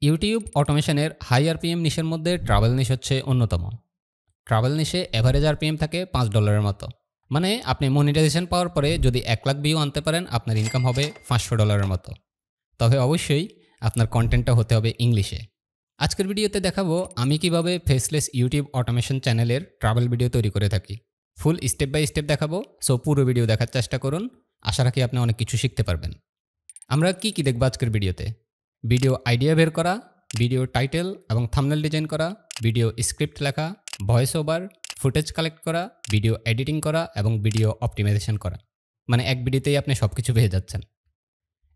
YouTube অটোমেশনের high RPM নিশের মধ্যে travel নিশ হচ্ছে অন্যতম। ট্রাভেল নিশে এভারেজ আরপিএম থাকে $5 মতো। মানে আপনি মনিটাইজেশন পাওয়ার পরে যদি 1 লাখ ভিউ আনতে পারেন আপনার ইনকাম হবে $500 মতো। তবে অবশ্যই আপনার কন্টেন্টটা হতে হবে ইংলিশে। আজকের ভিডিওতে দেখাবো আমি কিভাবে ফেসলেস ইউটিউব অটোমেশন চ্যানেলের ট্রাভেল ভিডিও তৈরি করে থাকি। ফুল স্টেপ বাই স্টেপ দেখাবো, সো পুরো ভিডিও দেখার চেষ্টা করুন। আশা রাখি আপনি অনেক কিছু শিখতে পারবেন। আমরা কি দেখব আজকের ভিডিওতে? ভিডিও আইডিয়া বের করা, ভিডিও টাইটেল এবং থাম্বনেল ডিজাইন করা, ভিডিও স্ক্রিপ্ট লেখা, ভয়েস ওভার, ফুটেজ কালেক্ট করা, ভিডিও এডিটিং করা এবং ভিডিও অপটিমাইজেশন করা। মানে এক ভিডিওতেই আপনি সবকিছু পেয়ে যাচ্ছেন।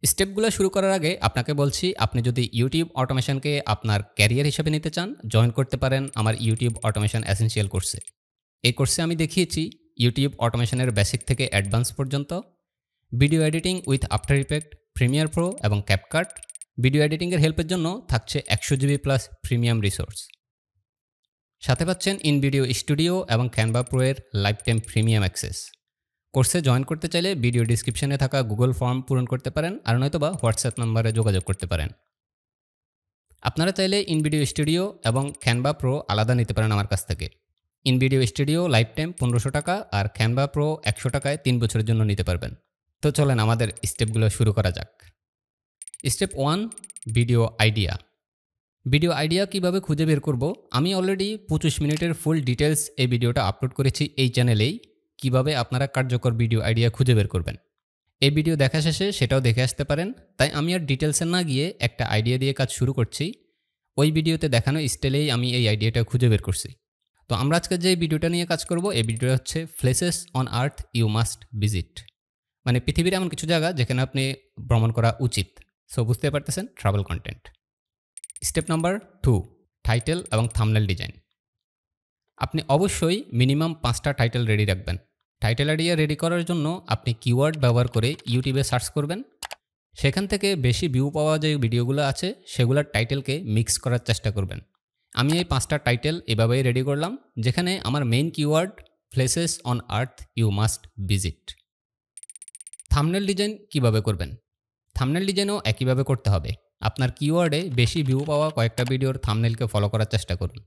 স্টেপগুলো শুরু করার আগে আপনাকে বলছি, আপনি যদি ইউটিউব অটোমেশনকে আপনার ক্যারিয়ার হিসেবে নিতে চান, জয়েন করতে পারেন আমার ইউটিউব অটোমেশন এসেনশিয়াল কোর্সে। এই কোর্সে আমি দেখিয়েছি ইউটিউব অটোমেশনের বেসিক থেকে অ্যাডভান্স পর্যন্ত, video editing with after effect, Premiere Pro এবং ক্যাপকাট। ভিডিও এডিটিংয়ের হেল্পের জন্য থাকছে 100 জিবি প্লাস প্রিমিয়াম রিসোর্স। সাথে পাচ্ছেন ইন ভিডিও স্টুডিও এবং ক্যানভা প্রো এর লাইফ টাইম প্রিমিয়াম অ্যাক্সেস। কোর্সে জয়েন করতে চাইলে ভিডিও ডিসক্রিপশনে থাকা গুগল ফর্ম পূরণ করতে পারেন, আর নয়তোবা হোয়াটসঅ্যাপ নম্বরে যোগাযোগ করতে পারেন। আপনারা চাইলে ইন ভিডিও স্টুডিও এবং ক্যানভা প্রো আলাদা নিতে পারেন আমার কাছ থেকে। In video studio life time 1500 টাকা আর ক্যানভা প্রো 100 টাকায় 3 বছরের জন্য নিতে পারবেন। তো চলেন আমাদের স্টেপগুলো শুরু করা যাক। Step 1, video idea. Video idea কিভাবে খুঁজে বের করব? আমি অলরেডি 25 মিনিটের ফুল ডিটেলস এই ভিডিওটা আপলোড করেছি এই চ্যানেলেই, কিভাবে আপনারা কার্যকর ভিডিও আইডিয়া খুঁজে বের করবেন। এই ভিডিও দেখা শেষে সেটাও দেখে আসতে পারেন। তাই আমি আর ডিটেলসে না গিয়ে একটা আইডিয়া দিয়ে কাজ শুরু করছি। ওই ভিডিওতে দেখানো স্টাইলেই আমি এই আইডিয়াটা খুঁজে বের করছি। তো আমরা আজকে যে ভিডিওটা নিয়ে কাজ করব, এই ভিডিওটা হচ্ছে places on earth you must visit. মানে পৃথিবীর এমন কিছু জায়গা যেখানে আপনি ভ্রমণ করা উচিত। সো বুঝতে পারতেছেন, travel content. Step number 2, title এবং থাম্বনেল ডিজাইন। আপনি অবশ্যই মিনিমাম 5টা টাইটেল রেডি রাখবেন। টাইটেল আইডিয়া রেডি করার জন্য আপনি কিওয়ার্ড ব্যবহার করে ইউটিউবে সার্চ করবেন। সেখান থেকে বেশি ভিউ পাওয়া যে ভিডিওগুলো আছে সেগুলোর টাইটেলকে মিক্স করার চেষ্টা করবেন। আমি এই 5টা টাইটেল এভাবেই রেডি করলাম, যেখানে আমার main keyword places on earth you must visit. Thumbnail design কিভাবে করবেন? থাম্বনেল ডিজাইনও একইভাবে করতে হবে। আপনার কিওয়ার্ডে বেশি ভিউ পাওয়া কয়েকটা ভিডিওর থাম্বনেলকে ফলো করার চেষ্টা করুন।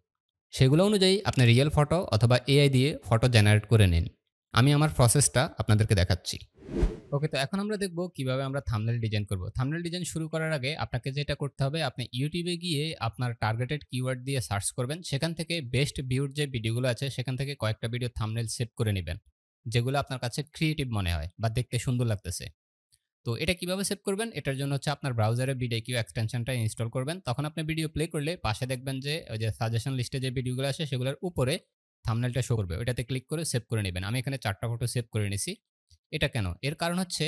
সেগুলো অনুযায়ী আপনি রিয়েল ফটো অথবা এআই দিয়ে ফটো জেনারেট করে নিন। আমি আমার প্রসেসটা আপনাদেরকে দেখাচ্ছি। ওকে, তো এখন আমরা দেখব কিভাবে আমরা থাম্বনেল ডিজাইন করব। থাম্বনেল ডিজাইন শুরু করার আগে আপনাকে যেটা করতে হবে, আপনি ইউটিউবে গিয়ে আপনার টার্গেটেড কিওয়ার্ড দিয়ে সার্চ করবেন। সেখান থেকে বেস্ট ভিউর যে ভিডিওগুলো আছে সেখান থেকে কয়েকটা ভিডিও থাম্বনেল সেভ করে নেবেন, যেগুলো আপনার কাছে ক্রিয়েটিভ মনে হয় বা দেখতে সুন্দর লাগতেছে। তো এটা কিভাবে সেভ করবেন? এটার জন্য হচ্ছে আপনার ব্রাউজারে ভিডিও এক্সটেনশনটা ইনস্টল করবেন। তখন আপনি ভিডিও প্লে করলে পাশে দেখবেন যে ওই যে সাজেশন লিস্টে যে ভিডিওগুলো আসে সেগুলোর উপরে থাম্বনেলটা শো করবে। ওইটাতে ক্লিক করে সেভ করে নেবেন। আমি এখানে 4টা ফটো সেভ করে নিছি। এটা কেন? এর কারণ হচ্ছে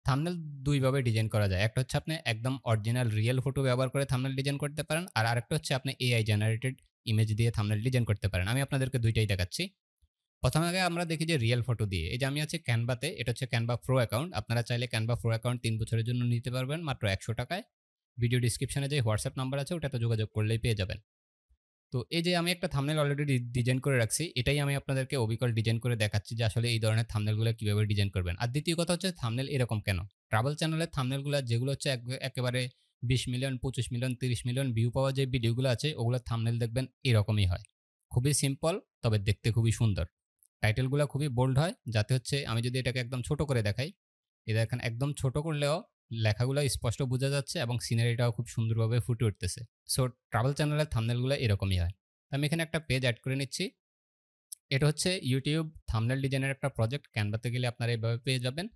থাম্বনেল 2 ভাবে ডিজাইন করা যায়। একটা হচ্ছে আপনি একদম অরিজিনাল রিয়েল ফটো ব্যবহার করে থাম্বনেল ডিজাইন করতে পারেন। আর আরেকটা হচ্ছে আপনি এআই জেনারেটেড ইমেজ দিয়ে থাম্বনেল ডিজাইন করতে পারেন। আমি আপনাদেরকে দুইটাই দেখাচ্ছি। প্রথমে আগে আমরা দেখি যে রিয়েল ফটো দিয়ে। এই যে আমি আছি ক্যানভাতে, এটা হচ্ছে ক্যানভা প্রো অ্যাকাউন্ট। আপনারা চাইলে ক্যানভা প্রো অ্যাকাউন্ট 3 বছরের জন্য নিতে পারবেন মাত্র 100 টাকায়। ভিডিও ডেসক্রিপশনে যে হোয়াটসঅ্যাপ নাম্বার আছে ওটাতে যোগাযোগ করলেই পেয়ে যাবেন। তো এই যে আমি একটা থাম্বনেল অলরেডি ডিজাইন করে রাখছি, এটাই আমি আপনাদেরকে অবিকল ডিজাইন করে দেখাচ্ছি যে আসলে এই ধরনের থাম্বনেলগুলো কিভাবে ডিজাইন করবেন। আর দ্বিতীয় কথা হচ্ছে থাম্বনেল এরকম কেন? ট্রাভেল চ্যানেলের থাম্বনেলগুলো যেগুলো হচ্ছে একেবারে 20 মিলিয়ন, 25 মিলিয়ন, 30 মিলিয়ন ভিউ পাওয়া যে ভিডিওগুলো আছে ওগুলোর থাম্বনেল দেখবেন এরকমই হয়। খুবই সিম্পল, তবে দেখতে খুবই সুন্দর। টাইটেলগুলো খুবই বোল্ড হয়, যাতে হচ্ছে আমি যদি এটাকে একদম ছোট করে দেখাই, এই দেখেন একদম ছোট করলেও লেখাগুলো স্পষ্ট বোঝা যাচ্ছে এবং সিনারিটাও খুব সুন্দরভাবে ফুটে উঠতেছে। সো ট্রাভেল চ্যানেলের থাম্বনেলগুলো এরকমই হয়। আমি এখানে একটা পেজ অ্যাড করে নিচ্ছি। এটা হচ্ছে ইউটিউব থাম্বনেল ডিজাইনের একটা প্রজেক্ট। ক্যানভাতে গেলে আপনারা এভাবে পেয়ে যাবেন।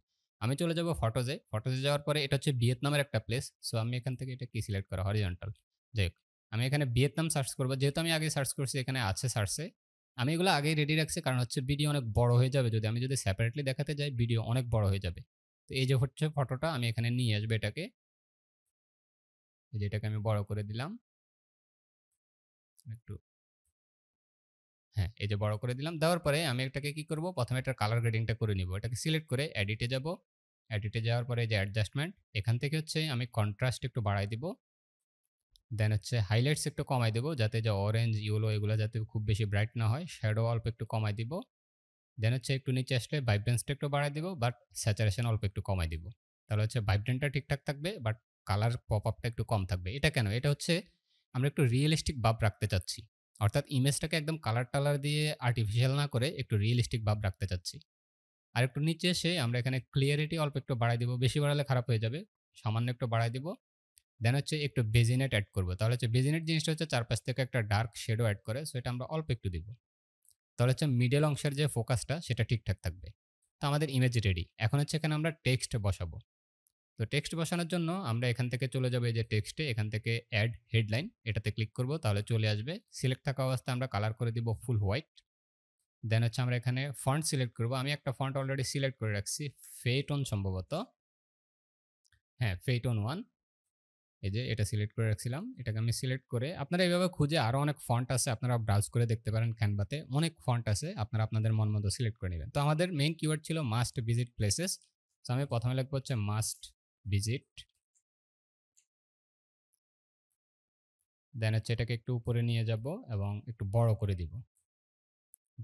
আমি চলে যাব ফটোজে। ফটোজে যাওয়ার পরে এটা হচ্ছে ভিয়েতনামের একটা প্লেস। সো আমি এখান থেকে এটা কি সিলেক্ট করা হরিজন্টাল। যাই হোক, আমি এখানে ভিয়েতনাম সার্চ করব। যেহেতু আমি আগে সার্চ করছি এখানে আছে সার্চে। আমি এগুলো আগেই রেডি রাখছি, কারণ হচ্ছে ভিডিও অনেক বড় হয়ে যাবে। আমি যদি সেপারেটলি দেখাতে যাই ভিডিও অনেক বড় হয়ে যাবে। তো এই যে হচ্ছে ফটোটা, আমি এখানে নিয়ে আসবো এটাকে। এই যে এটাকে আমি বড় করে দিলাম একটু। হ্যাঁ, এই যে বড় করে দিলাম। দেওয়ার পরে আমি এটাকে কি করব? প্রথমে এটার কালার গ্রেডিংটা করে নিব। এটাকে সিলেক্ট করে এডিটে যাব। এডিটে যাওয়ার পরে যে অ্যাডজাস্টমেন্ট, এখান থেকে হচ্ছে আমি কন্ট্রাস্ট একটু বাড়াই দিব। দেন হচ্ছে হাইলাইটস একটু কমাই দেব, যাতে যে অরেঞ্জ, ইয়েলো এগুলো যাতে খুব বেশি ব্রাইট না হয়। শ্যাডো অল্প একটু কমাই দিব। দেন হচ্ছে একটু নিচে আসলে ভাইব্রেন্সটা একটু বাড়াই দিব, বাট স্যাচুরেশন অল্প একটু কমাই দিব। তাহলে হচ্ছে ভাইব্রেন্টটা ঠিকঠাক থাকবে, বাট কালার পপ আপটা একটু কম থাকবে। এটা কেন? এটা হচ্ছে আমরা একটু রিয়েলিস্টিক ভাব রাখতে চাচ্ছি। অর্থাৎ ইমেজটাকে একদম কালার-টালার দিয়ে আর্টিফিশিয়াল না করে একটু রিয়েলিস্টিক ভাব রাখতে চাচ্ছি। আর একটু নিচে এসে আমরা এখানে ক্লিয়ারিটি অল্প একটু বাড়ায় দিব। বেশি বাড়ালে খারাপ হয়ে যাবে। সামান্য একটু বাড়ায় দিব। দেন হচ্ছে একটু বেজিনেট এড করব। তাহলে হচ্ছে বেজিনেট জিনিসটা হচ্ছে চারপাশ থেকে একটা ডার্ক শ্যাডো এড করে। সো এটা আমরা অল্প একটু দিব। তাহলে হচ্ছে মিডল অংশের যে ফোকাসটা সেটা ঠিকঠাক থাকবে। তো আমাদের ইমেজ রেডি। এখন হচ্ছে এখানে আমরা টেক্সট বসাবো। তো টেক্সট বসানোর জন্য আমরা এখান থেকে চলে যাব এই যে টেক্সটে, এখান থেকে অ্যাড হেডলাইন এটাতে ক্লিক করব, তাহলে চলে আসবে। সিলেক্ট থাকা অবস্থায় আমরা কালার করে দিব ফুল হোয়াইট। দেন হচ্ছে আমরা এখানে ফন্ট সিলেক্ট করব। আমি একটা ফন্ট অলরেডি সিলেক্ট করে রাখছি, ফেইটন সম্ভবত। হ্যাঁ, ফেইটন 1। এই যে এটা সিলেক্ট করে রাখছিলাম, এটাকে আমি সিলেক্ট করে আপনারা এইভাবে খুঁজে আরও অনেক ফন্ট আছে, আপনারা ব্রাউজ করে দেখতে পারেন ক্যানভাতে। অনেক ফন্ট আছে, আপনারা আপনাদের মন মতো সিলেক্ট করে নেবেন। তো আমাদের মেইন কিওয়ার্ড ছিল মাস্ট ভিজিট প্লেসেস। তো আমি প্রথমে লিখবো হচ্ছে মাস্ট ভিজিট। দেন হচ্ছে এটাকে একটু উপরে নিয়ে যাব এবং একটু বড় করে দিব,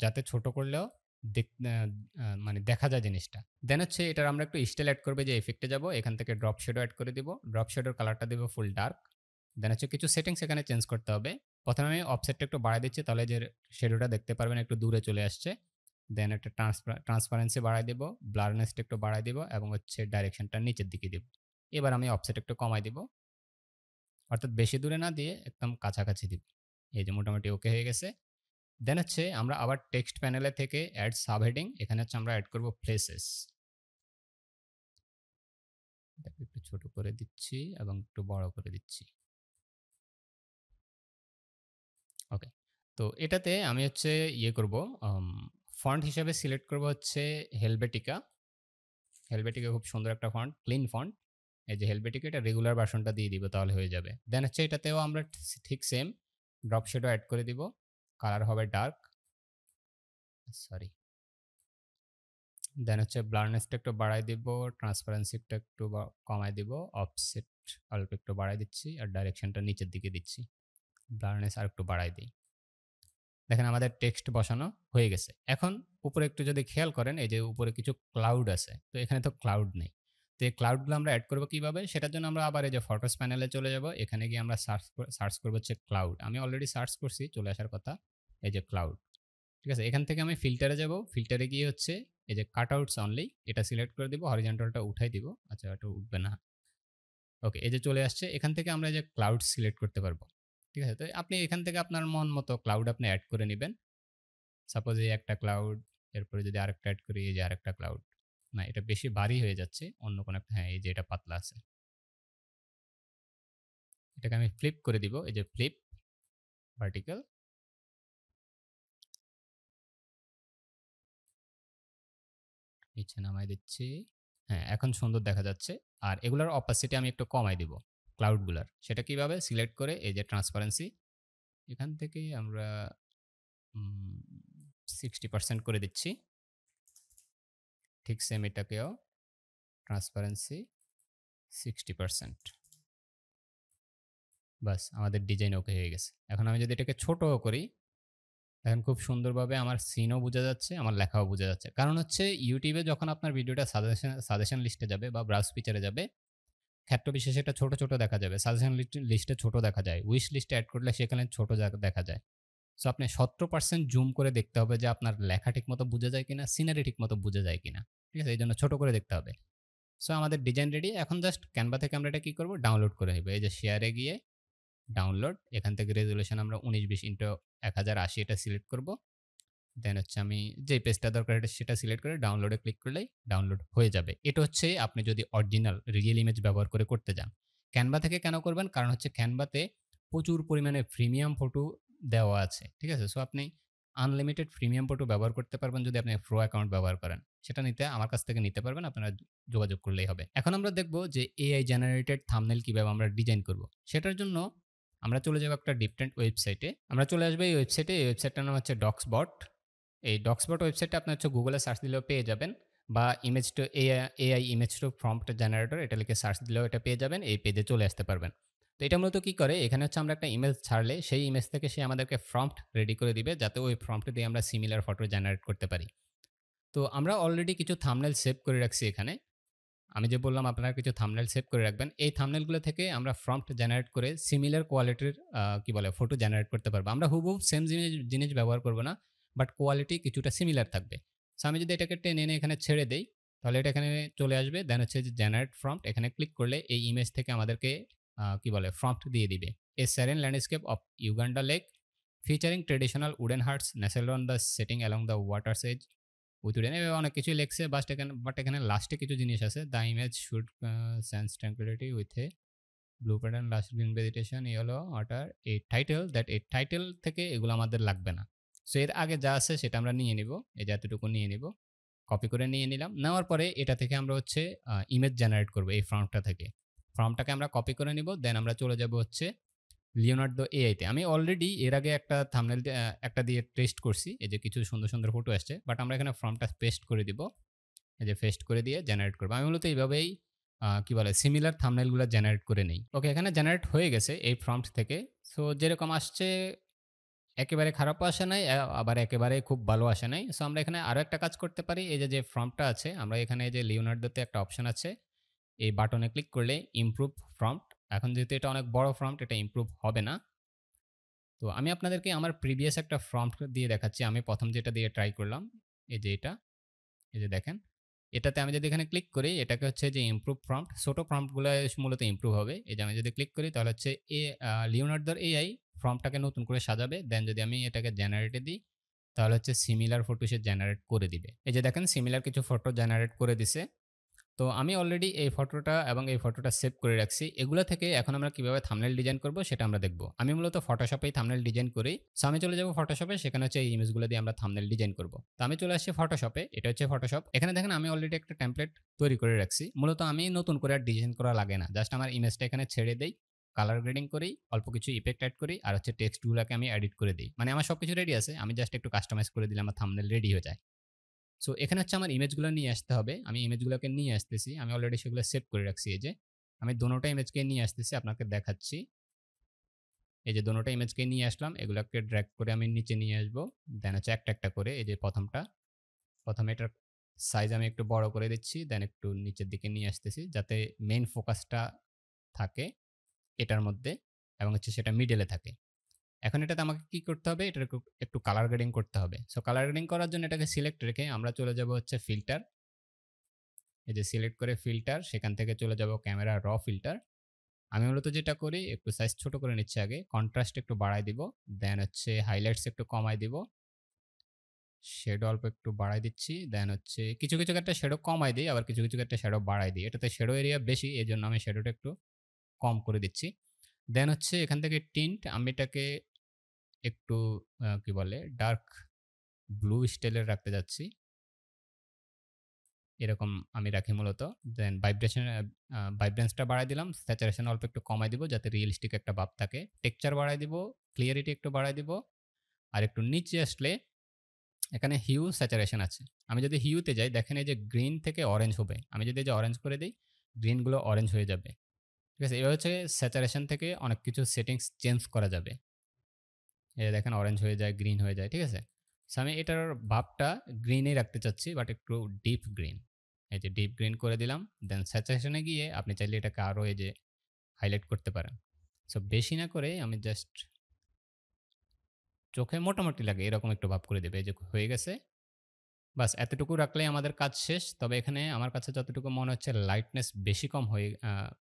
যাতে ছোট করলেও মানে দেখা যায় জিনিসটা। দেন হচ্ছে এটার আমরা একটু স্টাইল অ্যাড করবে, যে এফেক্টে যাব, এখান থেকে ড্রপ শ্যাডো অ্যাড করে দিব। ড্রপ শ্যাডোর কালারটা দিব ফুল ডার্ক। দেন হচ্ছে কিছু সেটিংস এখানে চেঞ্জ করতে হবে। প্রথমে আমি অফসেটটা একটু বাড়াই দিচ্ছি, তাহলে যে শ্যাডোটা দেখতে পারবেন একটু দূরে চলে আসছে। দেন একটা ট্রান্সপারেন্সি বাড়াই দিব, ব্লারনেসটা একটু বাড়াই দিব এবং হচ্ছে ডাইরেকশনটা নিচের দিকে দিব। এবার আমি অফসেট একটু কমাই দিব, অর্থাৎ বেশি দূরে না দিয়ে একদম কাছাকাছি দিব। এই যে মোটামুটি ওকে হয়ে গেছে। দেন হচ্ছে আমরা আবার টেক্সট প্যানেলে থেকে অ্যাড সাবহেডিং, এখানে হচ্ছে আমরা অ্যাড করব প্লেসেস। একটু ছোট করে দিচ্ছি এবং একটু বড় করে দিচ্ছি। ওকে, তো এটাতে আমি হচ্ছে ইয়ে করব, ফন্ট হিসাবে সিলেক্ট করব হচ্ছে হেলভেটিকা। হেলভেটিকা খুব সুন্দর একটা ফন্ট, ক্লিন ফন্ট। এই যে হেলভেটিকা, এটা রেগুলার ভার্সনটা দিয়ে দিব, তাহলে হয়ে যাবে। দেন হচ্ছে এটাতেও আমরা ঠিক সেম ড্রপ শ্যাডো অ্যাড করে দিব, কালার হবে ডার্ক, সরি। দেন হচ্ছে ব্লারনেসটা একটু বাড়াই দিব, ট্রান্সপারেন্সিটা একটু কমাই দিব, অফসেট অল্প একটু বাড়াই দিচ্ছি আর ডাইরেকশনটা নিচের দিকে দিচ্ছি। ব্লারনেস আর একটু বাড়াই দিই। দেখেন আমাদের টেক্সট বসানো হয়ে গেছে। এখন উপরে একটু যদি খেয়াল করেন, এই যে উপরে কিছু ক্লাউড আছে, তো এখানে তো ক্লাউড নেই। তো এই ক্লাউডগুলো আমরা অ্যাড করবো কিভাবে, সেটার জন্য আমরা আবার এই যে ফটোস প্যানেলে চলে যাব। এখানে গিয়ে আমরা সার্চ করবো হচ্ছে ক্লাউড। আমি অলরেডি সার্চ করছি, চলে আসার কথা। এই যে ক্লাউড, ঠিক আছে। এখান থেকে আমি ফিল্টারে যাব, ফিল্টারে গিয়ে হচ্ছে এই যে কাটআউটস অনলি এটা সিলেক্ট করে দিব, হরিজন্টালটা উঠাই দিব। আচ্ছা, এটা উঠবে না। ওকে, এই যে চলে আসছে। এখান থেকে আমরা এই যে ক্লাউড সিলেক্ট করতে পারবো, ঠিক আছে। তো আপনি এখান থেকে আপনার মন মতো ক্লাউড আপনি অ্যাড করে নেবেন। সাপোজ এই একটা ক্লাউড, এরপরে যদি আরেকটা অ্যাড করি, এই যে আরেকটা ক্লাউড। না, এটা বেশি ভারী হয়ে যাচ্ছে, অন্য কোনো একটা, হ্যাঁ এই যে এটা পাতলা আছে, এটাকে আমি ফ্লিপ করে দিব। এই যে ফ্লিপ ভার্টিক্যাল, নিচে নামাই দিচ্ছি। হ্যাঁ, এখন সুন্দর দেখা যাচ্ছে। আর এগুলোর অপাসিটি আমি একটু কমাই দিব ক্লাউডগুলার। সেটা কিভাবে, সিলেক্ট করে এই যে ট্রান্সপারেন্সি, এখান থেকে আমরা 60% করে দিচ্ছি। ঠিক সেম এটাকেও ট্রান্সপারেন্সি 60%। বাস, আমাদের ডিজাইন ওকে হয়ে গেছে। এখন আমি যদি এটাকে ছোট করি, এখন খুব সুন্দরভাবে আমার সিনও বোঝা যাচ্ছে, আমার লেখাও বোঝা যাচ্ছে। কারণ হচ্ছে ইউটিউবে যখন আপনার ভিডিওটা সাজেশন লিস্টে যাবে বা ব্রাউজ ফিচারে যাবে, ক্ষেত্র বিশেষে এটা ছোট ছোট দেখা যাবে। সাজেশন লিস্টে ছোট দেখা যায়, উইশ লিস্টে অ্যাড করলে সেখানে ছোট দেখা যায়। সো আপনি 70% জুম করে দেখতে হবে যে আপনার লেখা ঠিক মতো বোঝা যায় কিনা, সিনারি ঠিক মতো বোঝা যায় কিনা, ঠিক আছে। এই জন্য ছোট করে দেখতে হবে। সো আমাদের ডিজাইন রেডি। এখন জাস্ট ক্যানভা থেকে আমরা এটা কি করব, ডাউনলোড করে নেব। এই যে শেয়ারে গিয়ে ডাউনলোড, এখান থেকে রেজুলেশন আমরা 1920x1080 এটা সিলেক্ট করব। দেন হচ্ছে আমি যে পেজটা দরকার সেটা সিলেক্ট করে ডাউনলোডে ক্লিক করলেই ডাউনলোড হয়ে যাবে। এটা হচ্ছে আপনি যদি অরিজিনাল রিয়েল ইমেজ ব্যবহার করে করতে যান। ক্যানভা থেকে কেন করবেন, কারণ হচ্ছে ক্যানভাতে প্রচুর পরিমাণে প্রিমিয়াম ফটো দেওয়া আছে, ঠিক আছে। সো আপনি আনলিমিটেড প্রিমিয়াম ফটো ব্যবহার করতে পারবেন যদি আপনি প্রো অ্যাকাউন্ট ব্যবহার করেন। সেটা নিতে আমার কাছ থেকে নিতে পারবেন, আপনারা যোগাযোগ করলেই হবে। এখন আমরা দেখব যে এআই জেনারেটেড থাম্বনেল কিভাবে আমরা ডিজাইন করব। সেটার জন্য আমরা চলে যাব একটা ডিফারেন্ট ওয়েবসাইটে। আমরা চলে আসবো এই ওয়েবসাইটে। এই ওয়েবসাইটটার নাম হচ্ছে ডক্সবট। এই ডক্সবট ওয়েবসাইটটা আপনি হচ্ছে গুগলে সার্চ দিলেও পেয়ে যাবেন, বা image to AI image to prompt generator এটা লিখে সার্চ দিলেও এটা পেয়ে যাবেন। এই পেজে চলে আসতে পারবেন। তো এটা মূলত কি করে, এখানে হচ্ছে আমরা একটা ইমেজ ছাড়লে সেই ইমেজ থেকে সে আমাদেরকে প্রম্পট রেডি করে দিবে, যাতে ওই প্রম্পট দিয়ে আমরা সিমিলার ফটো জেনারেট করতে পারি। তো আমরা অলরেডি কিছু থাম্বনেল সেভ করে রাখছি এখানে। আমি যে বললাম আপনারা কিছু থাম্বনেল সেভ করে রাখবেন। এই থাম্বনেলগুলো থেকে আমরা প্রম্পট জেনারেট করে সিমিলার কোয়ালিটির কি বলে ফটো জেনারেট করতে পারবো। আমরা হুবহু সেম জিনিস ব্যবহার করব না। বাট কোয়ালিটি কিছুটা সিমিলার থাকবে। সো আমি যদি এটাকে টেনে এনে এখানে ছেড়ে দেই, তাহলে এটা এখানে চলে আসবে। দেন হচ্ছে যে জেনারেট প্রম্পট এখানে ক্লিক করলে এই ইমেজ থেকে আমাদেরকে কি বলে প্রম্পট দিয়ে দিবে। A serene landscape of Uganda lake featuring traditional wooden huts nestled on the setting along the waters edge with wooden অনেক কিছুই লেখছে বাট এখানে লাস্টে কিছু জিনিস আছে। The image should sense tranquility with a blue pattern lush green vegetation yellow water এই title থেকে এগুলো আমাদের লাগবে না। সো এর আগে যা আছে সেটা আমরা নিয়ে নিব। এই যে এতটুকু নিয়ে নিব, কপি করে নিয়ে নিলাম। নেওয়ার পরে এটা থেকে আমরা হচ্ছে ইমেজ জেনারেট করব এই ফর্মটা থেকে। ফর্মটাকে আমরা কপি করে নিব। দেন আমরা চলে যাব হচ্ছে লিওনার্দো এআইতে। আমি অলরেডি এর আগে একটা থাম্বনেল একটা দিয়ে টেস্ট করছি। এই যে কিছু সুন্দর, সুন্দর ফটো আসছে। বাট আমরা এখানে ফর্মটা পেস্ট করে দিব। এই যে পেস্ট করে দিয়ে জেনারেট করব। আমি মূলত এইভাবেই কি বলে সিমিলার থাম্বনেলগুলো জেনারেট করে নেই। ওকে, এখানে জেনারেট হয়ে গেছে এই প্রম্পট থেকে। সো যেরকম আসছে একেবারে খারাপও আসে নাই, আবার একেবারে খুব ভালো আসে নাই। সো আমরা এখানে আরো একটা কাজ করতে পারি। এই যে প্রম্পটটা আছে, আমরা এখানে এই যে লিওনার্দোতে একটা অপশন আছে। এই বাটনে ক্লিক করলে ইমপ্রুভ প্রম্পট। এখন যেহেতু এটা অনেক বড় প্রম্পট, এটা ইমপ্রুভ হবে না। তো আমি আপনাদেরকে আমার প্রিভিয়াস একটা প্রম্পট দিয়ে দেখাচ্ছি। আমি প্রথম যেটা দিয়ে ট্রাই করলাম, এই যে এটা, এই যে দেখেন। এটাতে আমি যদি এখানে ক্লিক করি, এটাকে হচ্ছে যে ইমপ্রুভ প্রম্পট, ছোট প্রম্পটগুলো মূলত ইমপ্রুভ হবে। এই যে আমি যদি ক্লিক করি তাহলে হচ্ছে লিওনার্দোর এআই প্রম্পটটাকে নতুন করে সাজাবে। দেন যদি আমি এটাকে জেনারেটে দিই, তাহলে হচ্ছে সিমিলার ফটো সে জেনারেট করে দিবে। এই যে দেখেন সিমিলার কিছু ফটো জেনারেট করে দিছে। তো আমি অলরেডি এই ফটোটা এবং এই ফটোটা সেভ করে রাখছি। এগুলো থেকে এখন আমরা কিভাবে থাম্বনেল ডিজাইন করব সেটা আমরা দেখব। আমি মূলত ফটোশপেই থাম্বনেল ডিজাইন করি। সো আমি চলে যাব ফটোশপে, সেখানে হচ্ছে এই ইমেজগুলো দিয়ে আমরা থাম্বনেল ডিজাইন করব। তো আমি চলে আসছি ফটোশপে, এটা হচ্ছে ফটোশপ। এখানে দেখেন আমি অলরেডি একটা টেমপ্লেট তৈরি করে রাখছি। মূলত আমি নতুন করে আর ডিজাইন করা লাগে না। জাস্ট আমার ইমেজটা এখানে ছেড়ে দেই, কালার গ্রেডিং করি, অল্প কিছু ইফেক্ট অ্যাড করি, আর হচ্ছে টেক্সটগুলোকে আমি এডিট করে দিই। মানে আমার সবকিছু রেডি আছে, আমি জাস্ট একটু কাস্টমাইজ করে দিলে আমার থাম্বনেল রেডি হয়ে যায়। সো এখানে হচ্ছে আমার ইমেজগুলো নিয়ে আসতে হবে। আমি ইমেজগুলোকে নিয়ে আসতেছি। আমি অলরেডি সেগুলো সেভ করে রাখছি। এই যে আমি দোনোটা ইমেজকে নিয়ে আসতেছি, আপনাকে দেখাচ্ছি। এই যে দোনোটা ইমেজকে নিয়ে আসলাম, এগুলোকে ড্র্যাগ করে আমি নিচে নিয়ে আসবো। দেন হচ্ছে একটা একটা করে, এই যে প্রথমে এটার সাইজ আমি একটু বড় করে দিচ্ছি, দেন একটু নিচের দিকে নিয়ে আসতেছি যাতে মেইন ফোকাসটা থাকে এটার মধ্যে এবং হচ্ছে সেটা মিডলে থাকে। এখন এটাতে আমাকে কি করতে হবে, এটার একটু কালার গ্রেডিং করতে হবে। সো কালার গ্রেডিং করার জন্য এটাকে সিলেক্ট রেখে আমরা চলে যাব হচ্ছে ফিল্টার। এই যে সিলেক্ট করে ফিল্টার, সেখান থেকে চলে যাব ক্যামেরা র ফিল্টার। আমি মূলত যেটা করি একটু সাইজ ছোট করে নিচ্ছি আগে, কন্ট্রাস্ট একটু বাড়াই দিব, দেন হচ্ছে হাইলাইটস একটু কমাই দিব, শ্যাডো অল্প একটু বাড়াই দিচ্ছি, দেন হচ্ছে কিছু কিছু ক্ষেত্রে শ্যাডো কমাই দিই, আবার কিছু কিছু ক্ষেত্রে শ্যাডো বাড়াই দিই। এটাতে শ্যাডো এরিয়া বেশি, এই জন্য আমি শ্যাডোটা একটু কম করে দিচ্ছি। দেন হচ্ছে এখান থেকে টিন্ট আমি এটাকে একটু কি বলে ডার্ক ব্লু স্টাইলের রাখতে যাচ্ছি, এরকম আমি রাখি মূলত। দেন ভাইব্রেন্সটা বাড়াই দিলাম, স্যাচুরেশন অল্প একটু কমাই দিব যাতে রিয়েলিস্টিক একটা ভাব থাকে। টেক্সচার বাড়াই দিব, ক্লিয়ারিটি একটু বাড়াই দিব, আর একটু নিচে আসলে এখানে হিউ স্যাচুরেশন আছে। আমি যদি হিউতে যাই দেখেন এই যে গ্রিন থেকে অরেঞ্জ হবে। আমি যদি এই যে অরেঞ্জ করে দিই, গ্রিনগুলো অরেঞ্জ হয়ে যাবে। ঠিক আছে? এবার হচ্ছে স্যাচুরেশন থেকে অনেক কিছু সেটিংস চেঞ্জ করা যাবে। এই যে দেখেন অরেঞ্জ হয়ে যায়, গ্রিন হয়ে যায়। ঠিক আছে? সো আমি এটার ভাবটা গ্রিনেই রাখতে চাচ্ছি, বাট একটু ডিপ গ্রিন। এই যে ডিপ গ্রিন করে দিলাম। দেন স্যাচুরেশনে গিয়ে আপনি চাইলে এটাকে আরো এই যে হাইলাইট করতে পারেন। সো বেশি না করে আমি জাস্ট চোখে মোটামুটি লাগে এরকম একটু ভাব করে দেবে। এই যে হয়ে গেছে। বাস এতটুকু রাখলেই আমাদের কাজ শেষ। তবে এখানে আমার কাছে যতটুকু মনে হচ্ছে লাইটনেস বেশি কম হয়ে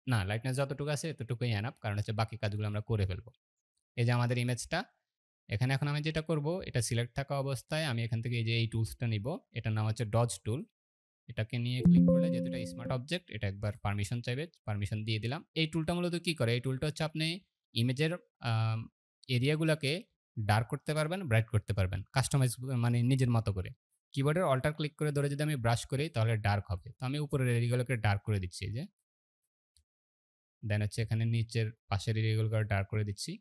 না, লাইটনেস যতটুকু আছে এতটুকুই এনাফ। কারণ হচ্ছে বাকি কাজগুলো আমরা করে ফেলবো। এই যে আমাদের ইমেজটা। এখানে এখন আমি যেটা করব, এটা সিলেক্ট থাকা অবস্থায় আমি এখান থেকে এই যে এই টুলসটা নিব। এটার নাম হচ্ছে ডজ টুল। এটাকে নিয়ে ক্লিক করলে যেহেতু এটা স্মার্ট অবজেক্ট, এটা একবার পারমিশন চাইবে, পারমিশন দিয়ে দিলাম। এই টুলটা মূলত কি করে, এই টুলটা হচ্ছে আপনি ইমেজের এরিয়াগুলোকে ডার্ক করতে পারবেন, ব্রাইট করতে পারবেন, কাস্টমাইজ মানে নিজের মতো করে। কিবোর্ডের অল্টার ক্লিক করে ধরে যদি আমি ব্রাশ করি তাহলে ডার্ক হবে। তো আমি উপরের এরিয়াগুলোকে ডার্ক করে দিচ্ছি, এই যে দেন হচ্ছে এখানে নিচের পাশের এরিয়াগুলোকে ডার্ক করে দিচ্ছি,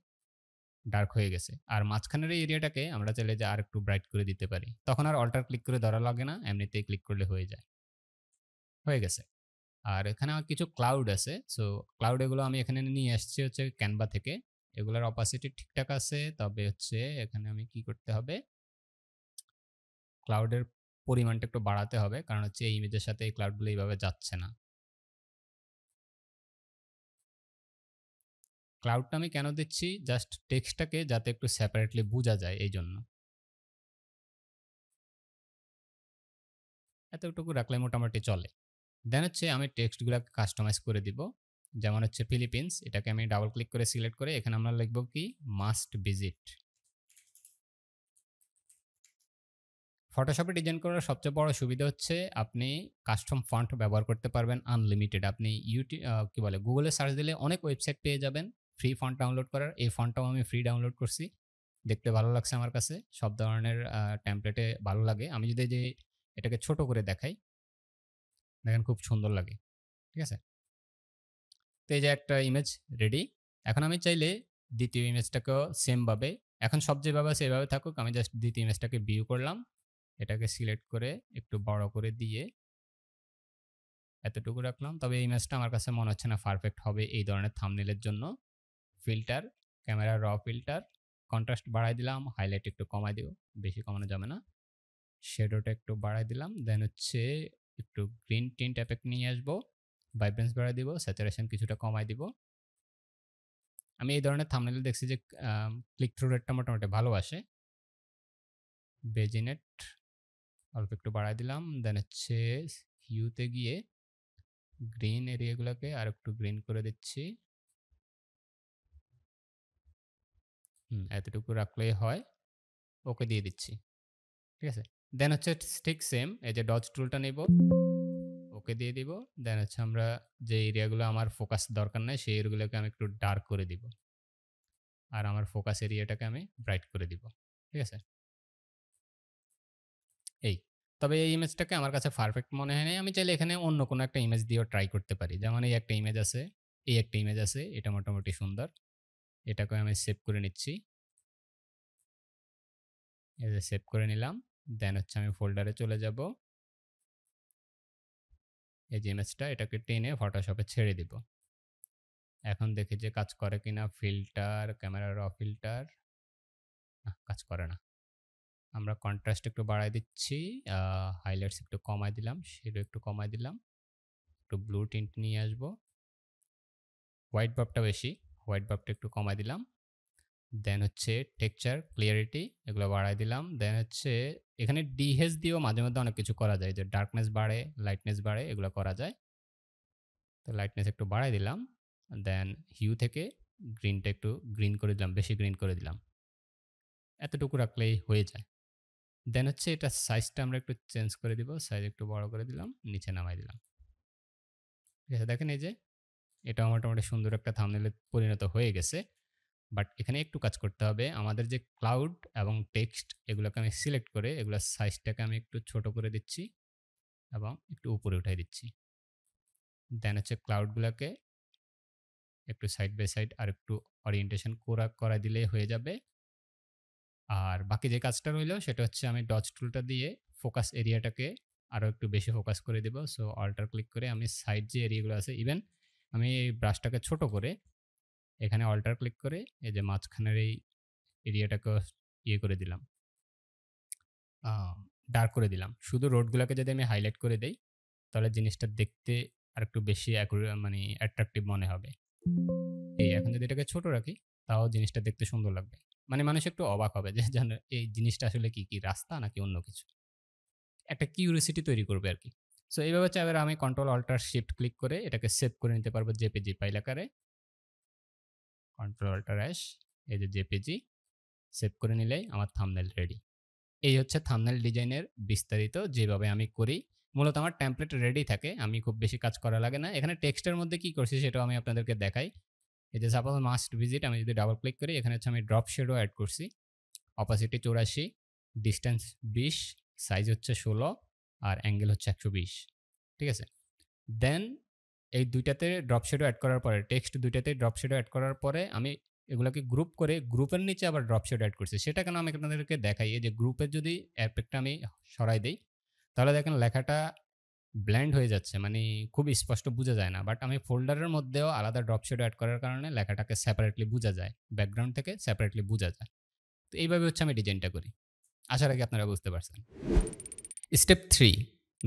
ডার্ক হয়ে গেছে। আর মাঝখানের এই এরিয়াটাকে আমরা চাইলে যে আর একটু ব্রাইট করে দিতে পারি, তখন আর অল্টার ক্লিক করে ধরা লাগে না, এমনিতেই ক্লিক করলে হয়ে যায়। হয়ে গেছে। আর এখানে আমার কিছু ক্লাউড আছে। সো ক্লাউড এগুলো আমি এখানে নিয়ে আসছি হচ্ছে ক্যানভা থেকে। এগুলোর অপাসিটি ঠিকঠাক আছে, তবে হচ্ছে এখানে আমি কি করতে হবে, ক্লাউডের পরিমাণটা একটু বাড়াতে হবে, কারণ হচ্ছে এই ইমেজের সাথে এই ক্লাউডগুলো এইভাবে যাচ্ছে না। ক্লাউডটা আমি কেন দিচ্ছি? জাস্ট টেক্সটটাকে যাতে একটু সেপারেটলি বোঝা যায় এই জন্য। এতটুকু রাখলে মোটামুটি চলে। দেন হচ্ছে আমি টেক্সটগুলাকে কাস্টমাইজ করে দিব। যেমন হচ্ছে ফিলিপিন্স, এটাকে আমি ডাবল ক্লিক করে সিলেক্ট করে এখানে আমরা লিখব কি মাস্ট ভিজিট। ফটোশপে ডিজাইন করার সবচেয়ে বড় সুবিধা হচ্ছে আপনি কাস্টম ফন্ট ব্যবহার করতে পারবেন আনলিমিটেড। আপনি কি বলে গুগলে সার্চ দিলে অনেক ওয়েবসাইট পেয়ে যাবেন ফ্রি ফন্ট ডাউনলোড করার। এই ফন্টটাও আমি ফ্রি ডাউনলোড করছি। দেখতে ভালো লাগছে আমার কাছে। সব ধরনের টেমপ্লেটে ভালো লাগে। আমি যদি যে এটাকে ছোট করে দেখাই, দেখেন খুব সুন্দর লাগে। ঠিক আছে? তো এই যে একটা ইমেজ রেডি। এখন আমি চাইলে দ্বিতীয় ইমেজটাকেও সেম ভাবে, এখন সব যেভাবে আছে এভাবে থাকুক, আমি জাস্ট দ্বিতীয় ইমেজটাকে ভিউ করলাম। এটাকে সিলেক্ট করে একটু বড় করে দিয়ে এতটুকু রাখলাম। তবে এই ইমেজটা আমার কাছে মনে হচ্ছে না পারফেক্ট হবে এই ধরনের থাম্বনেইলের জন্য। ফিল্টার, ক্যামেরা র ফিল্টার, কন্ট্রাস্ট বাড়াই দিলাম, হাইলাইট একটু কমাই দিব, বেশি কমানো যাবে না। শ্যাডোটা একটু বাড়াই দিলাম। দেন হচ্ছে একটু গ্রিন টিন্ট এফেক্ট নিয়ে আসবো, ভাইব্রেন্স বাড়াই দিব, স্যাচুরেশন কিছুটা কমাই দিব। আমি এই ধরনের থাম্বনেইল দেখছি যে ক্লিক থ্রু রেটটা মোটামুটি ভালো আসে। বেজিনেট অল্প একটু বাড়াই দিলাম। দেন হচ্ছে হিউতে গিয়ে গ্রিন এরিয়াগুলোকে আর একটু গ্রিন করে দিচ্ছি। এতটুকু রাখলেই হয়। ওকে দিয়ে দিচ্ছি। ঠিক আছে? দেন হচ্ছে ঠিক সেম এই যে ডজ টুলটা নেব, ওকে দিয়ে দিব। দেন হচ্ছে আমরা যে এরিয়াগুলো আমার ফোকাস দরকার নাই সেই এরিয়াগুলোকে আমি একটু ডার্ক করে দিব। আর আমার ফোকাস এরিয়াটাকে আমি ব্রাইট করে দিব। ঠিক আছে? এই। তবে এই ইমেজটাকে আমার কাছে পারফেক্ট মনে হয় নাই। আমি চাইলে এখানে অন্য কোনো একটা ইমেজ দিয়েও ট্রাই করতে পারি। যেমন এই একটা ইমেজ আছে, এই একটা ইমেজ আছে, এটা মোটামুটি সুন্দর। এটাকে আমি সেভ করে নিচ্ছি। এই যে সেভ করে নিলাম। দেন হচ্ছে আমি ফোল্ডারে চলে যাব। এই যে ইমেজটা, এটাকে টেনে ফটোশপে ছেড়ে দিব। এখন দেখি যে কাজ করে কিনা। ফিল্টার, ক্যামেরা র ফিল্টার, কাজ করে না। আমরা কন্ট্রাস্ট একটু বাড়াই দিচ্ছি, হাইলাইটস একটু কমাই দিলাম, শ্যাডো একটু কমাই দিলাম, একটু ব্লু টিন্ট নিয়ে আসবো। হোয়াইট বাফটা বেশি, হোয়াইট বাফটা একটু কমাই দিলাম। দেন হচ্ছে টেক্সচার, ক্লিয়ারিটি এগুলো বাড়াই দিলাম। দেন হচ্ছে এখানে ডিহেজ দিয়েও মাঝে মধ্যে অনেক কিছু করা যায়, যে ডার্কনেস বাড়ে, লাইটনেস বাড়ে, এগুলো করা যায়। তো লাইটনেস একটু বাড়াই দিলাম। দেন হিউ থেকে গ্রিনটা একটু গ্রিন করে দিলাম, বেশি গ্রিন করে দিলাম। এতটুকু রাখলেই হয়ে যায়। দেন হচ্ছে এটা সাইজটা আমরা একটু চেঞ্জ করে দিব, সাইজ একটু বড় করে দিলাম, নিচে নামাই দিলাম। ঠিক আছে? দেখেন এই যে এটাও মোটামুটি সুন্দর একটা থাম্বনেইলে পরিণত হয়ে গেছে। বাট এখানে একটু কাজ করতে হবে। আমাদের যে ক্লাউড এবং টেক্সট এগুলোকে আমি সিলেক্ট করে এগুলোর সাইজটাকে আমি একটু ছোট করে দিচ্ছি এবং একটু উপরে উঠাই দিচ্ছি। দেন হচ্ছে ক্লাউডগুলোকে একটু সাইড বাই সাইড আর একটু ওরিয়েন্টেশন করা দিলেই হয়ে যাবে। আর বাকি যে কাজটা রইলো সেটা হচ্ছে আমি ডজ টুলটা দিয়ে ফোকাস এরিয়াটাকে আরও একটু বেশি ফোকাস করে দেব। সো অল্টার ক্লিক করে আমি সাইড যে এরিয়াগুলো আছে, ইভেন আমি এই ব্রাশটাকে ছোট করে এখানে অল্টার ক্লিক করে এই যে মাঝখানের এই এরিয়াটাকে ইয়ে করে দিলাম, ডার্ক করে দিলাম। শুধু রোডগুলোকে যদি আমি হাইলাইট করে দেই তাহলে জিনিসটা দেখতে আরেকটু বেশি মানে অ্যাট্রাকটিভ মনে হবে। এই এখন যদি এটাকে ছোট রাখি তাও জিনিসটা দেখতে সুন্দর লাগবে। মানে মানুষ একটু অবাক হবে যে জানো এই জিনিসটা আসলে কি রাস্তা নাকি অন্য কিছু। একটা কিউরিওসিটি তৈরি করবে আরকি। সো এইভাবে হচ্ছে এবার আমি কন্ট্রোল অল্টার শিফট ক্লিক করে এটাকে সেভ করে নিতে পারবো জেপিজি ফাইল আকারে। কন্ট্রোল অল্টার এস, এই যে জেপিজি সেভ করে নিলেই আমার থাম্বনেইল রেডি। এই হচ্ছে থাম্বনেইল ডিজাইনের বিস্তারিত যেভাবে আমি করি। মূলত আমার টেমপ্লেট রেডি থাকে, আমি খুব বেশি কাজ করা লাগে না। এখানে টেক্সটের মধ্যে কি করছি সেটাও আমি আপনাদেরকে দেখাই। এই যে সাপোজ মাস্ট ভিজিট, আমি যদি ডাবল ক্লিক করি এখানে হচ্ছে আমি ড্রপ শ্যাডো অ্যাড করছি। অপাসিটি 84, ডিসটেন্স 20, সাইজ হচ্ছে 16 আর অ্যাঙ্গেল হচ্ছে 120। ঠিক আছে? দেন এই দুইটাতে ড্রপ শ্যাডো অ্যাড করার পরে, টেক্সট দুইটাতে ড্রপ শ্যাডো অ্যাড করার পরে আমি এগুলোকে গ্রুপ করে গ্রুপের নিচে আবার ড্রপ শ্যাডো অ্যাড করছি। সেটা কেন আমি আপনাদেরকে দেখাই। এই যে গ্রুপের যদি এফেক্টটা আমি সরাই দেই তাহলে দেখেন লেখাটা ব্ল্যান্ড হয়ে যাচ্ছে, মানে খুব স্পষ্ট বোঝা যায় না। বাট আমি ফোল্ডারের মধ্যেও আলাদা ড্রপ শ্যাডো অ্যাড করার কারণে লেখাটাকে সেপারেটলি বোঝা যায়, ব্যাকগ্রাউন্ড থেকে সেপারেটলি বোঝা যায়। তো এইভাবে হচ্ছে আমি ডিজাইনটা করি। আশা রাখি আপনারা বুঝতে পারছেন। স্টেপ 3,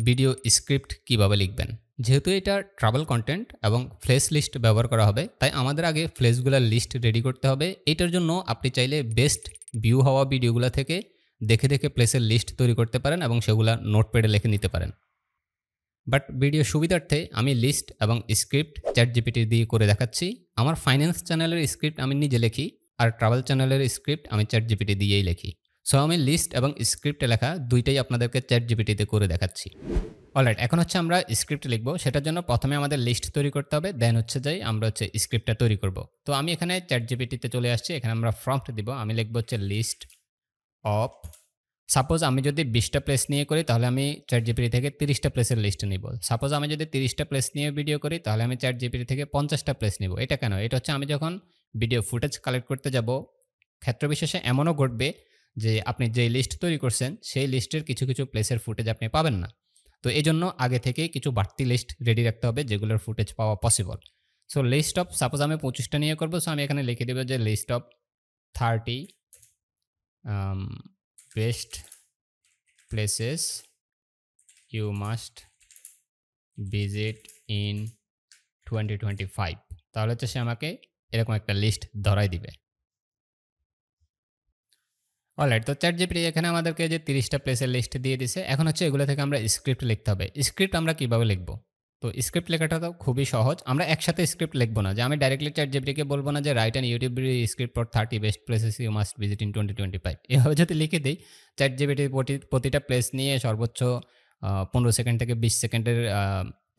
ভিডিও স্ক্রিপ্ট কিভাবে লিখবেন। যেহেতু এটা ট্রাভেল কন্টেন্ট এবং প্লেস লিস্ট ব্যবহার করা হবে, তাই আমাদের আগে প্লেসগুলোর লিস্ট রেডি করতে হবে। এটার জন্য আপনি চাইলে বেস্ট ভিউ হওয়া ভিডিওগুলো থেকে দেখে দেখে প্লেসের লিস্ট তৈরি করতে পারেন এবং সেগুলো নোটপ্যাডে লিখে নিতে পারেন। বাট ভিডিও সুবিধার্থে আমি লিস্ট এবং স্ক্রিপ্ট চ্যাটজিপিটি দিয়ে করে দেখাচ্ছি। আমার ফাইন্যান্স চ্যানেলের স্ক্রিপ্ট আমি নিজে লিখি, আর ট্রাভেল চ্যানেলের স্ক্রিপ্ট আমি চ্যাটজিপিটি দিয়েই লিখি। সো আমি লিস্ট এবং স্ক্রিপ্টে লেখা দুইটাই আপনাদেরকে চ্যাটজিপিটিতে করে দেখাচ্ছি। অলরাইট, এখন হচ্ছে আমরা স্ক্রিপ্ট লিখবো। সেটার জন্য প্রথমে আমাদের লিস্ট তৈরি করতে হবে, দেন হচ্ছে যাই আমরা হচ্ছে স্ক্রিপ্টটা তৈরি করব। তো আমি এখানে চ্যাটজিপিটিতে চলে আসছি, এখানে আমরা প্রম্পট দিব। আমি লিখবো হচ্ছে লিস্ট অফ, সাপোজ আমি যদি 20টা প্লেস নিয়ে করি তাহলে আমি চ্যাটজিপিটি থেকে 30টা প্লেসের লিস্ট নিব। সাপোজ আমি যদি 30টা প্লেস নিয়ে ভিডিও করি তাহলে আমি চ্যাটজিপিটি থেকে 50টা প্লেস নিব। এটা কেন? এটা হচ্ছে আমি যখন ভিডিও ফুটেজ কালেক্ট করতে যাব, ক্ষেত্র বিশেষে এমনও ঘটবে যে আপনি যেই লিস্ট তৈরি করছেন সেই লিস্টের কিছু কিছু প্লেসের ফুটেজ আপনি পাবেন না। তো এই জন্য আগে থেকেই কিছু বাড়তি লিস্ট রেডি রাখতে হবে যেগুলোর ফুটেজ পাওয়া possible. So list of, suppose আমি 25টা নিয়ে করবো, সো আমি এখানে লিখে দেবো যে list of 30 best places you must visit in 2025। তাহলে হচ্ছে সে আমাকে এরকম একটা লিস্ট ধরাই দিবে। অলরাইট, তো চ্যাটজিপিটি এখানে আমাদেরকে যে 30টা প্লেসের লিস্ট দিয়ে দিছে। এখন হচ্ছে এগুলো থেকে আমরা স্ক্রিপ্ট লিখতে হবে। স্ক্রিপ্ট আমরা কিভাবে লিখব? তো স্ক্রিপ্ট লেখাটা তো খুবই সহজ। আমরা একসাথে স্ক্রিপ্ট লিখবো না, যে আমি ডাইরেক্টলি চ্যাটজিপিটিকে বলবো না যে write an YouTube script for 30 best places you must visit in 2025। এভাবে যদি লিখে দিই, চ্যাটজিপিটি প্রতিটা প্লেস নিয়ে সর্বোচ্চ 15 সেকেন্ড থেকে 20 সেকেন্ডের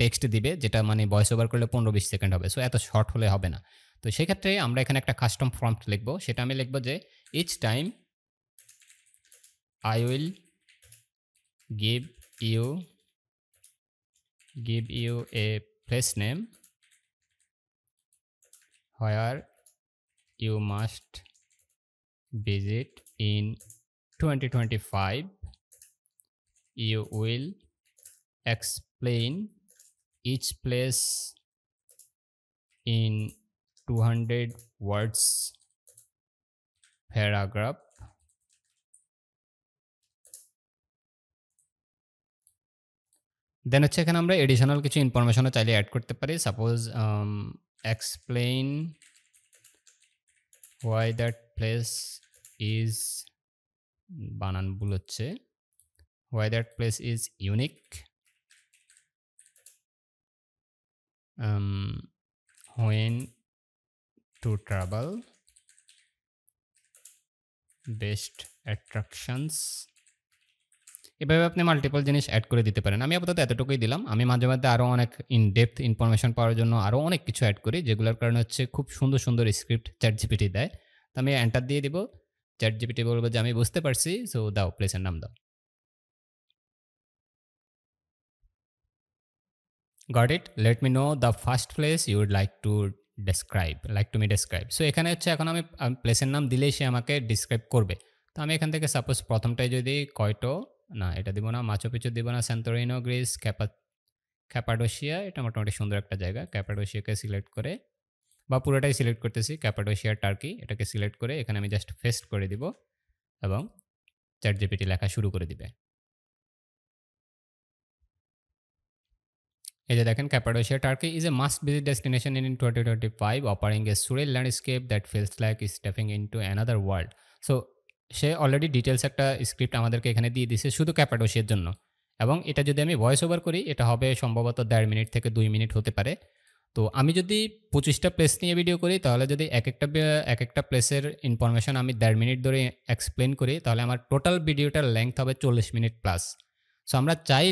টেক্সট দিবে, যেটা মানে ভয়েস ওভার করলে 15-20 সেকেন্ড হবে। সো এত শর্ট হলে হবে না। তো সেক্ষেত্রে আমরা এখানে একটা কাস্টম প্রম্পট লিখবো। সেটা আমি লিখবো যে each time I will give you a place name where you must visit in 2025. You will explain each place in 200 words paragraph. দেন হচ্ছে এখানে আমরা এডিশনাল কিছু ইনফরমেশনও চাইলে অ্যাড করতে পারি। Suppose explain why that place is, বানান ভুল হচ্ছে, why that place is unique, when to travel, best attractions. এভাবে আপনি মাল্টিপল জিনিস অ্যাড করে দিতে পারেন। আমি আপাতত এতটুকুই দিলাম। আমি মাঝে মধ্যে আরও অনেক ইন ডেপথ ইনফরমেশন পাওয়ার জন্য আরও অনেক কিছু অ্যাড করি, যেগুলোর কারণে হচ্ছে খুব সুন্দর সুন্দর স্ক্রিপ্ট চ্যাটজিপিটি দেয়। তো আমি এন্টার দিয়ে দিব, চ্যাটজিপিটি বলবো যে আমি বুঝতে পারছি, সো দাও প্লেসের নাম দাও। Got it, let me know the first place you would like to describe. So এখানে হচ্ছে এখন আমি প্লেসের নাম দিলেই সে আমাকে ডিসক্রাইব করবে। তো আমি এখান থেকে সাপোজ প্রথমটাই যদি কয়টো, না এটা দিব না, মাচু পিচু দিব না, স্যান্তোরিনো গ্রিস, ক্যাপাডোশিয়া, এটা মোটামুটি সুন্দর একটা জায়গা। ক্যাপাডোশিয়াকে সিলেক্ট করে, বা পুরোটাই সিলেক্ট করতেছি, ক্যাপাডোশিয়া টার্কি, এটাকে সিলেক্ট করে এখানে আমি জাস্ট পেস্ট করে দিব এবং চ্যাটজিপিটি লেখা শুরু করে দিবে। এই যে দেখেন, Cappadocia Turkey is a must visit destination in 2025, offering a surreal landscape that feels like stepping into another world. So সে অলরেডি ডিটেলস একটা স্ক্রিপ্ট আমাদেরকে এখানে দিয়ে দিছে শুধু ক্যাপাডোশিয়ার জন্য, এবং এটা যদি আমি ভয়েস ওভার করি এটা হবে সম্ভবত 1.5 মিনিট থেকে 2 মিনিট হতে পারে। তো আমি যদি 25টা প্লেস নিয়ে ভিডিও করি তাহলে যদি এক একটা প্লেসের ইনফরমেশন আমি 1.5 মিনিট ধরে এক্সপ্লেন করি, তাহলে আমার টোটাল ভিডিওটার লেংথ হবে 40 মিনিট প্লাস। সো আমরা চাই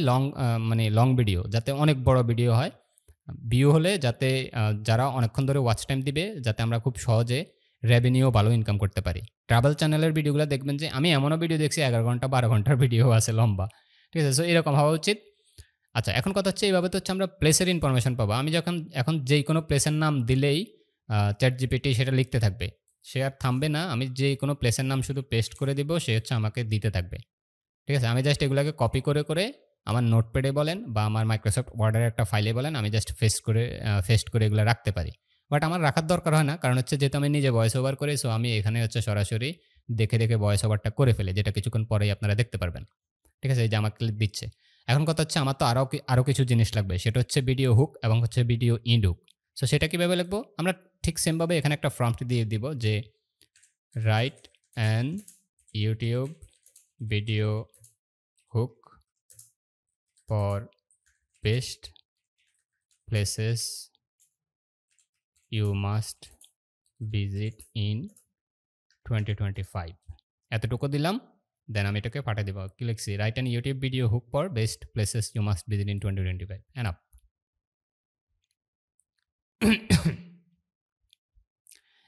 লং ভিডিও, যাতে অনেক বড় ভিডিও হয়, ভিউ হলে যাতে যারা অনেকক্ষণ ধরে ওয়াচ টাইম দিবে, যাতে আমরা খুব সহজে রেভিনিউ ভালো ইনকাম করতে পারি। ট্রাভেল চ্যানেলের ভিডিওগুলো দেখবেন যে আমি এমনও ভিডিও দেখছি 11 ঘন্টা 12 ঘন্টার ভিডিও আছে লম্বা, ঠিক আছে? সো এরকম হওয়া উচিত। আচ্ছা, এখন কথা হচ্ছে এইভাবে তো হচ্ছে আমরা প্লেসের ইনফরমেশন পাবো। আমি এখন যেই কোনো প্লেসের নাম দিলেই চ্যাটজিপিটি সেটা লিখতে থাকবে, সে আর থামবে না। আমি যেই কোনো প্লেসের নাম শুধু পেস্ট করে দিব, সে হচ্ছে আমাকে দিতে থাকবে, ঠিক আছে? আমি জাস্ট এগুলোকে কপি করে আমার নোটপ্যাডে বলেন বা আমার মাইক্রোসফট ওয়ার্ডের একটা ফাইলে বলেন, আমি জাস্ট পেস্ট করে এগুলো রাখতে পারি। বাট আমার রাখার দরকার হয় না, কারণ হচ্ছে যেহেতু আমি নিজে ভয়েস ওভার করি, সো আমি এখানে হচ্ছে সরাসরি দেখে ভয়েস ওভারটা করে ফেলি, যেটা কিছুক্ষণ পরেই আপনারা দেখতে পারবেন, ঠিক আছে? এই যে আমাকে দিচ্ছে। এখন কথা হচ্ছে আমার তো আরও কিছু জিনিস লাগবে। সেটা হচ্ছে ভিডিও হুক এবং হচ্ছে ভিডিও ইন্ড হুক। সো সেটা কিভাবে লিখবো? আমরা ঠিক সেমভাবে এখানে একটা প্রম্পট দিয়ে দিব যে write an YouTube video hook for best places you must visit in 2025 এতটুকু দিলাম। দেন আমি এটাকে পাঠিয়ে দেবো। কি লিখছি? Write an YouTube video hook for best places you must visit in 2025 enough.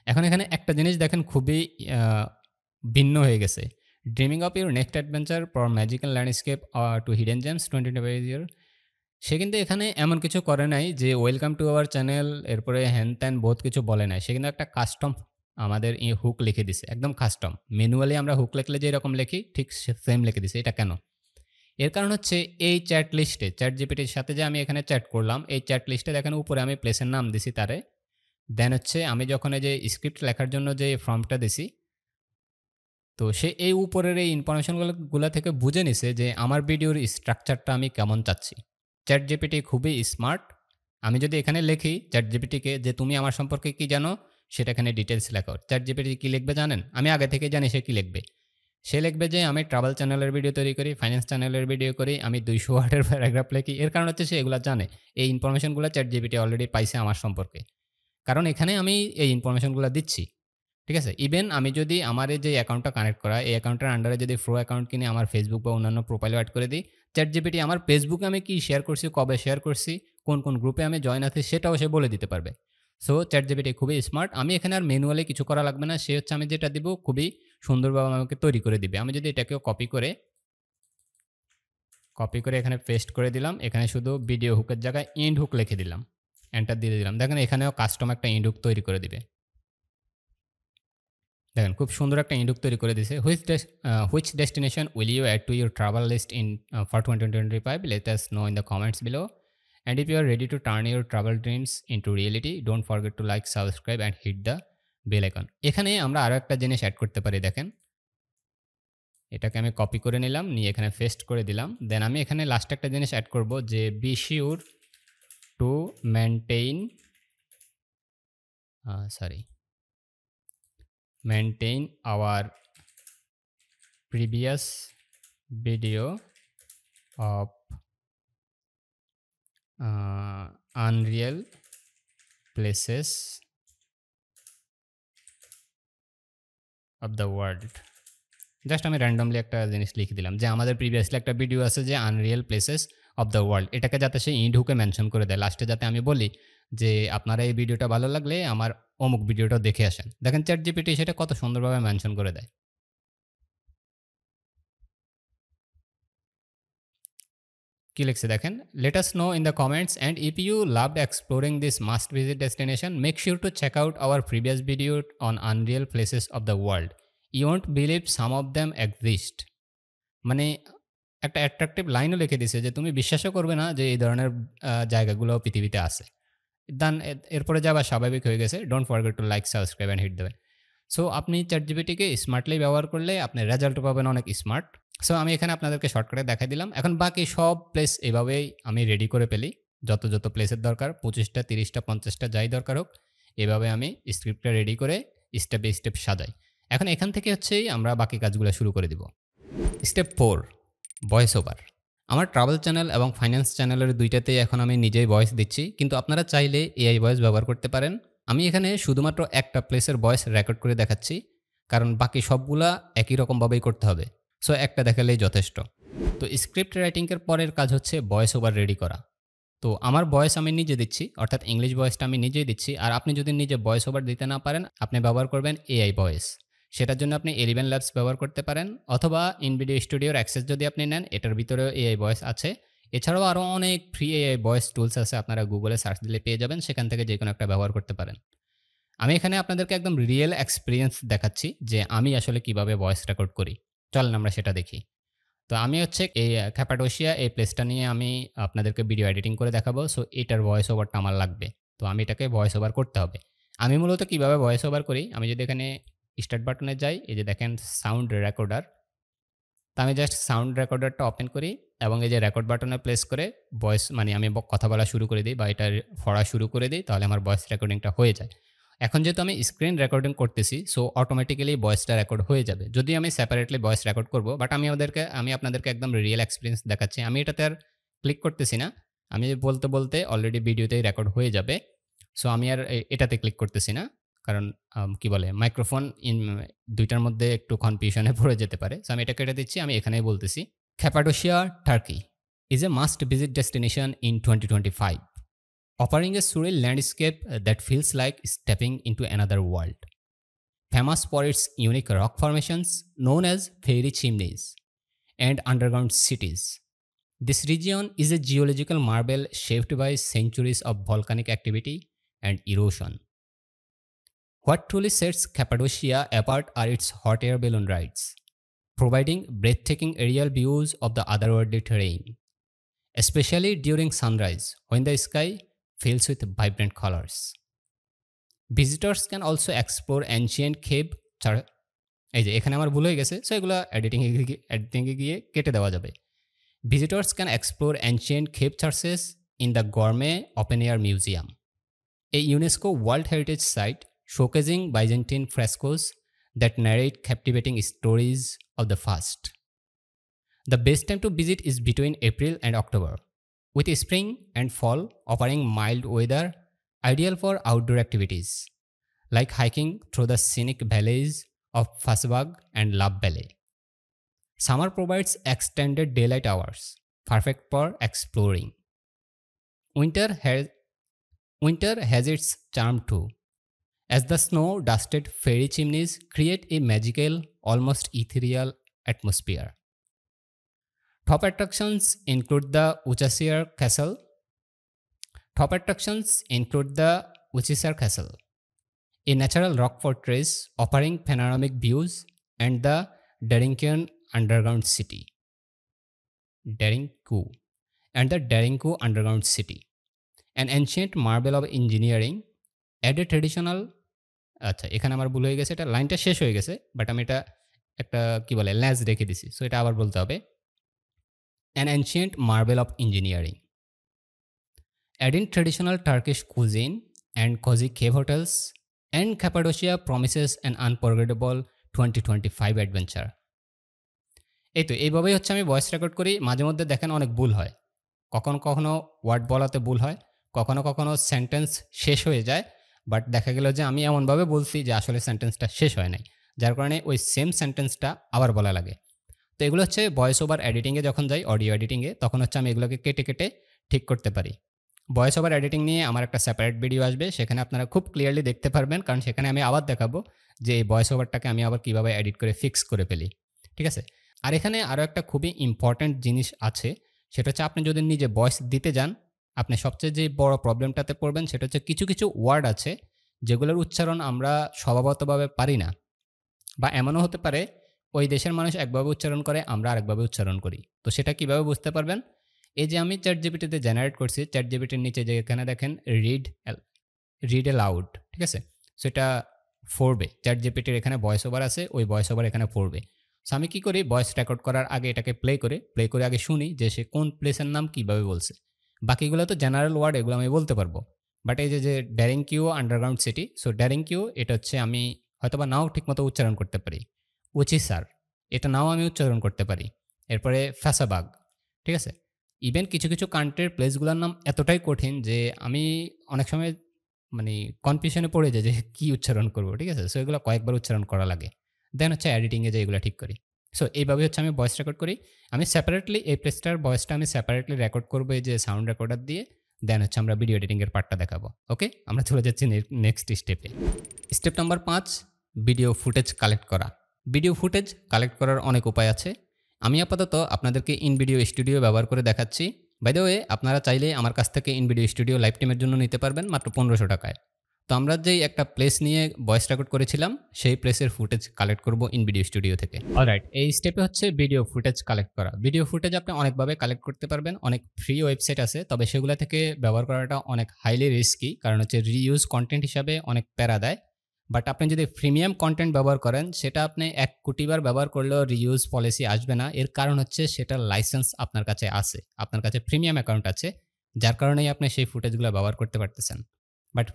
এখন এখানে একটা জিনিস দেখেন খুবই ভিন্ন হয়ে গেছে। Dreaming of your next adventure for magical landscape to hidden gems 2025 year. সে কিন্তু এখানে এমন কিছু করে নাই যে ওয়েলকাম টু আওয়ার চ্যানেল এরপরে হ্যান ত্যান বহুত কিছু বলে নাই। সে কিন্তু একটা কাস্টম আমাদের হুক লিখে দিছে, একদম কাস্টম। ম্যানুয়ালি আমরা হুক লিখলে যে এরকম লিখি ঠিক সেম লিখে দিছে। এটা কেন? এর কারণ হচ্ছে এই চ্যাট লিস্টে চ্যাট জিপিটির সাথে যে আমি এখানে চ্যাট করলাম, এই চ্যাট লিস্টে দেখেন উপরে আমি প্লেসের নাম দিছি তারে। দেন হচ্ছে আমি যখন এই যে স্ক্রিপ্ট লেখার জন্য যে ফর্মটা দিছি, তো সে এই উপরের এই ইনফরমেশনগুলো থেকে বুঝে নিছে যে আমার ভিডিওর স্ট্রাকচারটা আমি কেমন চাচ্ছি। চ্যাট জিপিটি খুবই স্মার্ট। আমি যদি এখানে লিখি চ্যাট জিপিটিকে যে তুমি আমার সম্পর্কে কি জানো, সেটা এখানে ডিটেলস লেখো। চ্যাট জিপিটি কী লিখবে জানেন? আমি আগে থেকে জানি সে কী লিখবে। সে লিখবে যে আমি ট্রাভেল চ্যানেলের ভিডিও তৈরি করি, ফাইন্যান্স চ্যানেলের ভিডিও করি, আমি 200 ওয়ার্ডের প্যারাগ্রাফ লিখি। এর কারণ হচ্ছে সে এগুলো জানে। এই ইনফরমেশনগুলো চ্যাট জিপিটি অলরেডি পাইছে আমার সম্পর্কে। কারণ এখানে আমি এই ইনফরমেশনগুলো দিচ্ছি। ঠিক আছে? ইভেন আমি যদি আমার এই যে অ্যাকাউন্টটা কানেক্ট করা, এই অ্যাকাউন্টের আন্ডারে যদি প্রো অ্যাকাউন্ট কিনে আমার ফেসবুক বা অন্যান্য প্রোফাইলও অ্যাড করে দিই, চ্যাটজিপিটি আমার ফেসবুকে আমি কি শেয়ার করছি, কবে শেয়ার করছি, কোন গ্রুপে আমি জয়েন আছি সেটাও সে বলে দিতে পারবে। সো চ্যাটজিপিটি খুবই স্মার্ট। আমি এখানে আর ম্যানুয়ালি কিছু করা লাগবে না। সে হচ্ছে আমি যেটা দিব খুবই সুন্দরভাবে আমাকে তৈরি করে দিবে। আমি যদি এটাকেও কপি করে এখানে পেস্ট করে দিলাম। এখানে শুধু ভিডিও হুকের জায়গায় ইন্ড হুক লিখে দিলাম। এন্টার দিয়ে দিলাম। দেখেন এখানেও কাস্টম একটা ইন্ড হুক তৈরি করে দিবে। দেখেন খুব সুন্দর একটা ইন্ডুক তৈরি করে দিয়েছে। Which destination will you add to your travel list in for 2025? Let us know in the comments below. And if you are ready to turn your travel dreams into reality, don't forget to like, subscribe and hit the bell icon. এখানে আমরা আরও একটা জিনিস add করতে পারি। দেখেন এটাকে আমি কপি করে নিলাম, নিয়ে এখানে পেস্ট করে দিলাম। দেন আমি এখানে লাস্টে একটা জিনিস অ্যাড করব যে be sure to maintain maintain our previous video of unreal places of the world. Just আমি র্যান্ডমলি একটা জিনিস লিখে দিলাম যে আমাদের প্রিভিয়াসলি একটা ভিডিও আছে যে Unreal places of the world. এটাকে যাতে সে ইন্ড হুকে মেনশন করে দেয় লাস্টে, যাতে আমি বলি যে আপনারা এই ভিডিওটা ভালো লাগলে আমার অমুক ভিডিওটা দেখে আসেন। দেখেন চ্যাট জিপিটি সেটা কত সুন্দরভাবে মেনশন করে দেয়। কি লিখছে দেখেন, let us know in the comments and if you loved exploring this must visit destination make sure to check out our previous video on unreal places of the world, you won't believe some of them exist. মানে একটা attractive লাইনও লিখে দিছে যে তুমি বিশ্বাসও করবে না যে এই ধরনের জায়গাগুলো পৃথিবীতে আছে। দেন এরপরে যা আবার স্বাভাবিক হয়ে গেছে, don't forget to like, subscribe and hit দেবেন। সো আপনি চ্যাট জিপিটিকে স্মার্টলি ব্যবহার করলে আপনি রেজাল্ট পাবেন অনেক স্মার্ট। সো আমি এখানে আপনাদেরকে শর্টকাটে দেখাই দিলাম। এখন বাকি সব প্লেস এভাবেই আমি রেডি করে ফেলি। যত প্লেসের দরকার 25টা 30টা 50টা যাই দরকার হোক, এভাবে আমি স্ক্রিপ্টটা রেডি করে স্টেপ বাই স্টেপ সাজাই। এখন এখান থেকে হচ্ছেই আমরা বাকি কাজগুলো শুরু করে দিব। Step 4, voice over. আমার ট্রাভেল চ্যানেল এবং ফাইন্যান্স চ্যানেলের দুইটাতেই এখন আমি নিজেই ভয়েস দিচ্ছি, কিন্তু আপনারা চাইলে এআই ভয়েস ব্যবহার করতে পারেন। আমি এখানে শুধুমাত্র একটা প্লেসের ভয়েস রেকর্ড করে দেখাচ্ছি, কারণ বাকি সবগুলা একই রকমভাবেই করতে হবে। সো একটা দেখালেই যথেষ্ট। তো স্ক্রিপ্ট রাইটিংয়ের পরের কাজ হচ্ছে ভয়েস ওভার রেডি করা। তো আমার ভয়েস আমি নিজে দিচ্ছি, অর্থাৎ ইংলিশ ভয়েসটা আমি নিজেই দিচ্ছি। আর আপনি যদি নিজে ভয়েস ওভার দিতে না পারেন, আপনি ব্যবহার করবেন এআই ভয়েস। সেটার জন্য আপনি এলিভেন ল্যাবস ব্যবহার করতে পারেন, অথবা ইনভিডিও স্টুডিওর অ্যাক্সেস যদি আপনি নেন, এটার ভিতরেও এআই ভয়েস আছে। এছাড়াও আরও অনেক ফ্রি এআই ভয়েস টুলস আছে, আপনারা গুগলে সার্চ দিলে পেয়ে যাবেন, সেখান থেকে যে কোনো একটা ব্যবহার করতে পারেন। আমি এখানে আপনাদেরকে একদম রিয়েল এক্সপিরিয়েন্স দেখাচ্ছি যে আমি আসলে কিভাবে ভয়েস রেকর্ড করি। চলেন আমরা সেটা দেখি। তো আমি হচ্ছে এই ক্যাপাডোশিয়া এই প্লেসটা নিয়ে আমি আপনাদেরকে ভিডিও এডিটিং করে দেখাবো। সো এটার ভয়েস ওভারটা আমার লাগবে। তো আমি এটাকে ভয়েস ওভার করতে হবে। আমি মূলত কিভাবে ভয়েস ওভার করি, আমি যদি এখানে স্টার্ট বাটনে যাই, এই যে দেখেন সাউন্ড রেকর্ডার, তো আমি জাস্ট সাউন্ড রেকর্ডারটা ওপেন করি এবং এই যে রেকর্ড বাটনে প্রেস করে ভয়েস মানে আমি কথা বলা শুরু করে দিই বা এটা পড়া শুরু করে দিই, তাহলে আমার ভয়েস রেকর্ডিংটা হয়ে যায়। এখন যেহেতু আমি স্ক্রিন রেকর্ডিং করতেছি, সো অটোমেটিক্যালি ভয়েসটা রেকর্ড হয়ে যাবে। যদি আমি সেপারেটলি ভয়েস রেকর্ড করব, বাট আমি আপনাদেরকে একদম রিয়েল এক্সপেরিয়েন্স দেখাচ্ছি। আমি এটাতে আর ক্লিক করতেছি না। আমি বলতে, বলতে অলরেডি ভিডিওতেই রেকর্ড হয়ে যাবে। সো আমি আর এটাতে ক্লিক করতেছি না। কারণ কি বলে মাইক্রোফোন ২ টার মধ্যে একটু কনফিউশনে পড়ে যেতে পারে। সো আমি এটা কেটে দিচ্ছি। আমি এখানেই বলতেছি। Cappadocia, Turkey is a must-visit destination in 2025, offering a surreal landscape that feels like stepping into another world. Famous for its unique rock formations known as fairy chimneys and underground cities, this region is a geological marvel shaped by centuries of volcanic activity and erosion. What truly sets Cappadocia apart are its hot air balloon rides, providing breathtaking aerial views of the otherworldly terrain, especially during sunrise when the sky fills with vibrant colors. Visitors can also explore ancient cave এই যে এখানে আমার ভুল হয়ে গেছে, so এগুলো এডিটিংয়ে গিয়ে কেটে দেওয়া যাবে। Visitors can explore ancient cave churches in the Gourmet Open Air Museum, a UNESCO World Heritage Site showcasing Byzantine frescoes that narrate captivating stories of the past. The best time to visit is between April and October, with spring and fall offering mild weather ideal for outdoor activities like hiking through the scenic valleys of Fasbag and Lab Valley. Summer provides extended daylight hours, perfect for exploring. Winter has its charm too, as the snow-dusted fairy chimneys create a magical, almost ethereal atmosphere. Top attractions include the Worcestershire Castle, a natural rock fortress offering panoramic views, and the Darinku Underground City, an ancient marvel of engineering, and a traditional আচ্ছা এখানে আমার ভুল হয়ে গেছে, এটা লাইনটা শেষ হয়ে গেছে, বাট আমি এটা একটা কি বলে ল্যাজ রেখে দিছি, সো এটা আবার বলতে হবে। An ancient marvel of engineering, adding traditional Turkish cuisine and cozy cave hotels, and Cappadocia promises an unforgettable 2025 adventure. এই তো এইভাবেই হচ্ছে আমি ভয়েস রেকর্ড করি। মাঝে মধ্যে দেখেন অনেক ভুল হয়, কখনো কখনো ওয়ার্ড বলাতে ভুল হয়, কখনো কখনো সেন্টেন্স শেষ হয়ে যায়, বাট দেখা গেল যে আমি এমনভাবে বলছি যে আসলে সেন্টেন্সটা শেষ হয় নাই, যার কারণে ওই সেম সেন্টেন্সটা আবার বলা লাগে। তো এগুলো হচ্ছে ভয়েস ওভার এডিটিংয়ে যখন যাই, অডিও এডিটিংয়ে, তখন হচ্ছে আমি এগুলোকে কেটে কেটে ঠিক করতে পারি। ভয়েস ওভার এডিটিং নিয়ে আমার একটা সেপারেট ভিডিও আসবে, সেখানে আপনারা খুব ক্লিয়ারলি দেখতে পারবেন, কারণ সেখানে আমি আবার দেখাবো যে এই ভয়েস ওভারটাকে আমি আবার কীভাবে এডিট করে ফিক্স করে ফেলি। ঠিক আছে, আর এখানে আরও একটা খুবই ইম্পর্ট্যান্ট জিনিস আছে, সেটা হচ্ছে আপনি যদি নিজে ভয়েস দিতে যান, আপনি সবচেয়ে যে বড় প্রবলেমটাতে পড়বেন সেটা হচ্ছে কিছু কিছু ওয়ার্ড আছে যেগুলোর উচ্চারণ আমরা স্বভাবতভাবে পারি না, বা এমনও হতে পারে ওই দেশের মানুষ একভাবে উচ্চারণ করে, আমরা আরেকভাবে উচ্চারণ করি। তো সেটা কিভাবে বুঝতে পারবেন? এই যে আমি চ্যাটজিপিটিতে জেনারেট করছি, চ্যাটজিপিটির নিচে যে এখানে দেখেন রিড এলাউড, ঠিক আছে, সেটা পড়বে। চ্যাটজিপিটির এখানে ভয়েস ওভার আছে, ওই ভয়েস ওভার এখানে পড়বে। সো আমি কী করি, ভয়েস রেকর্ড করার আগে এটাকে প্লে করে আগে শুনি যে সে কোন প্লেসের নাম কীভাবে বলছে। বাকিগুলো তো জেনারেল ওয়ার্ড, এগুলো আমি বলতে পারবো, বাট এই যে ড্যারিংকিউ আন্ডারগ্রাউন্ড সিটি, সো ড্যারিংকিউ এটা হচ্ছে আমি হয়তোবা নাও ঠিকমতো উচ্চারণ করতে পারি। উচিসার এটা নাও আমি উচ্চারণ করতে পারি। এরপরে ফ্যাসাবাগ, ঠিক আছে। ইভেন কিছু কিছু কান্ট্রির প্লেসগুলোর নাম এতটাই কঠিন যে আমি অনেক সময় মানে কনফিউশনে পড়ে যাই যে কী উচ্চারণ করবো, ঠিক আছে। সো এগুলো কয়েকবার উচ্চারণ করা লাগে, দেন হচ্ছে এডিটিংয়ে যে এগুলো ঠিক করি। সো এইভাবে হচ্ছে আমি ভয়েস রেকর্ড করি। আমি সেপারেটলি এই প্লেসটার ভয়েসটা আমি সেপারেটলি রেকর্ড করবো এই যে সাউন্ড রেকর্ডার দিয়ে, দেন হচ্ছে আমরা ভিডিও এডিটিংয়ের পার্টটা দেখাবো। ওকে, আমরা চলে যাচ্ছি নেক্সট স্টেপে। Step number 5, video footage collect করা। ভিডিও ফুটেজ কালেক্ট করার অনেক উপায় আছে, আমি আপাতত আপনাদেরকে ইনভিডিও স্টুডিও ব্যবহার করে দেখাচ্ছি। বাই দ্য ওয়ে, আপনারা চাইলে আমার কাছ থেকে ইনভিডিও স্টুডিও লাইভ টিমের জন্য নিতে পারবেন মাত্র 1500 টাকায়। তো আমরা যেই একটা প্লেস নিয়ে ভয়েস রেকর্ড করেছিলাম, সেই প্লেসের ফুটেজ কালেক্ট করব ইনভিডিও স্টুডিও থেকে। অলরাইট, এই স্টেপে হচ্ছে ভিডিও ফুটেজ কালেক্ট করা। ভিডিও ফুটেজ আপনি অনেকভাবে কালেক্ট করতে পারবেন, অনেক ফ্রি ওয়েবসাইট আছে, তবে সেগুলো থেকে ব্যবহার করাটা অনেক হাইলি রিস্কি, কারণ হচ্ছে রিইউজ কন্টেন্ট হিসাবে অনেক প্যারা দেয়। বাট আপনি যদি প্রিমিয়াম কনটেন্ট ব্যবহার করেন সেটা আপনি ১ কোটি বার ব্যবহার করলেও রিইউজ পলিসি আসবে না। এর কারণ হচ্ছে সেটার লাইসেন্স আপনার কাছে আছে। আপনার কাছে প্রিমিয়াম অ্যাকাউন্ট আছে। যার কারণেই আপনি সেই ফুটেজগুলো ব্যবহার করতে পারতেছেন। বাট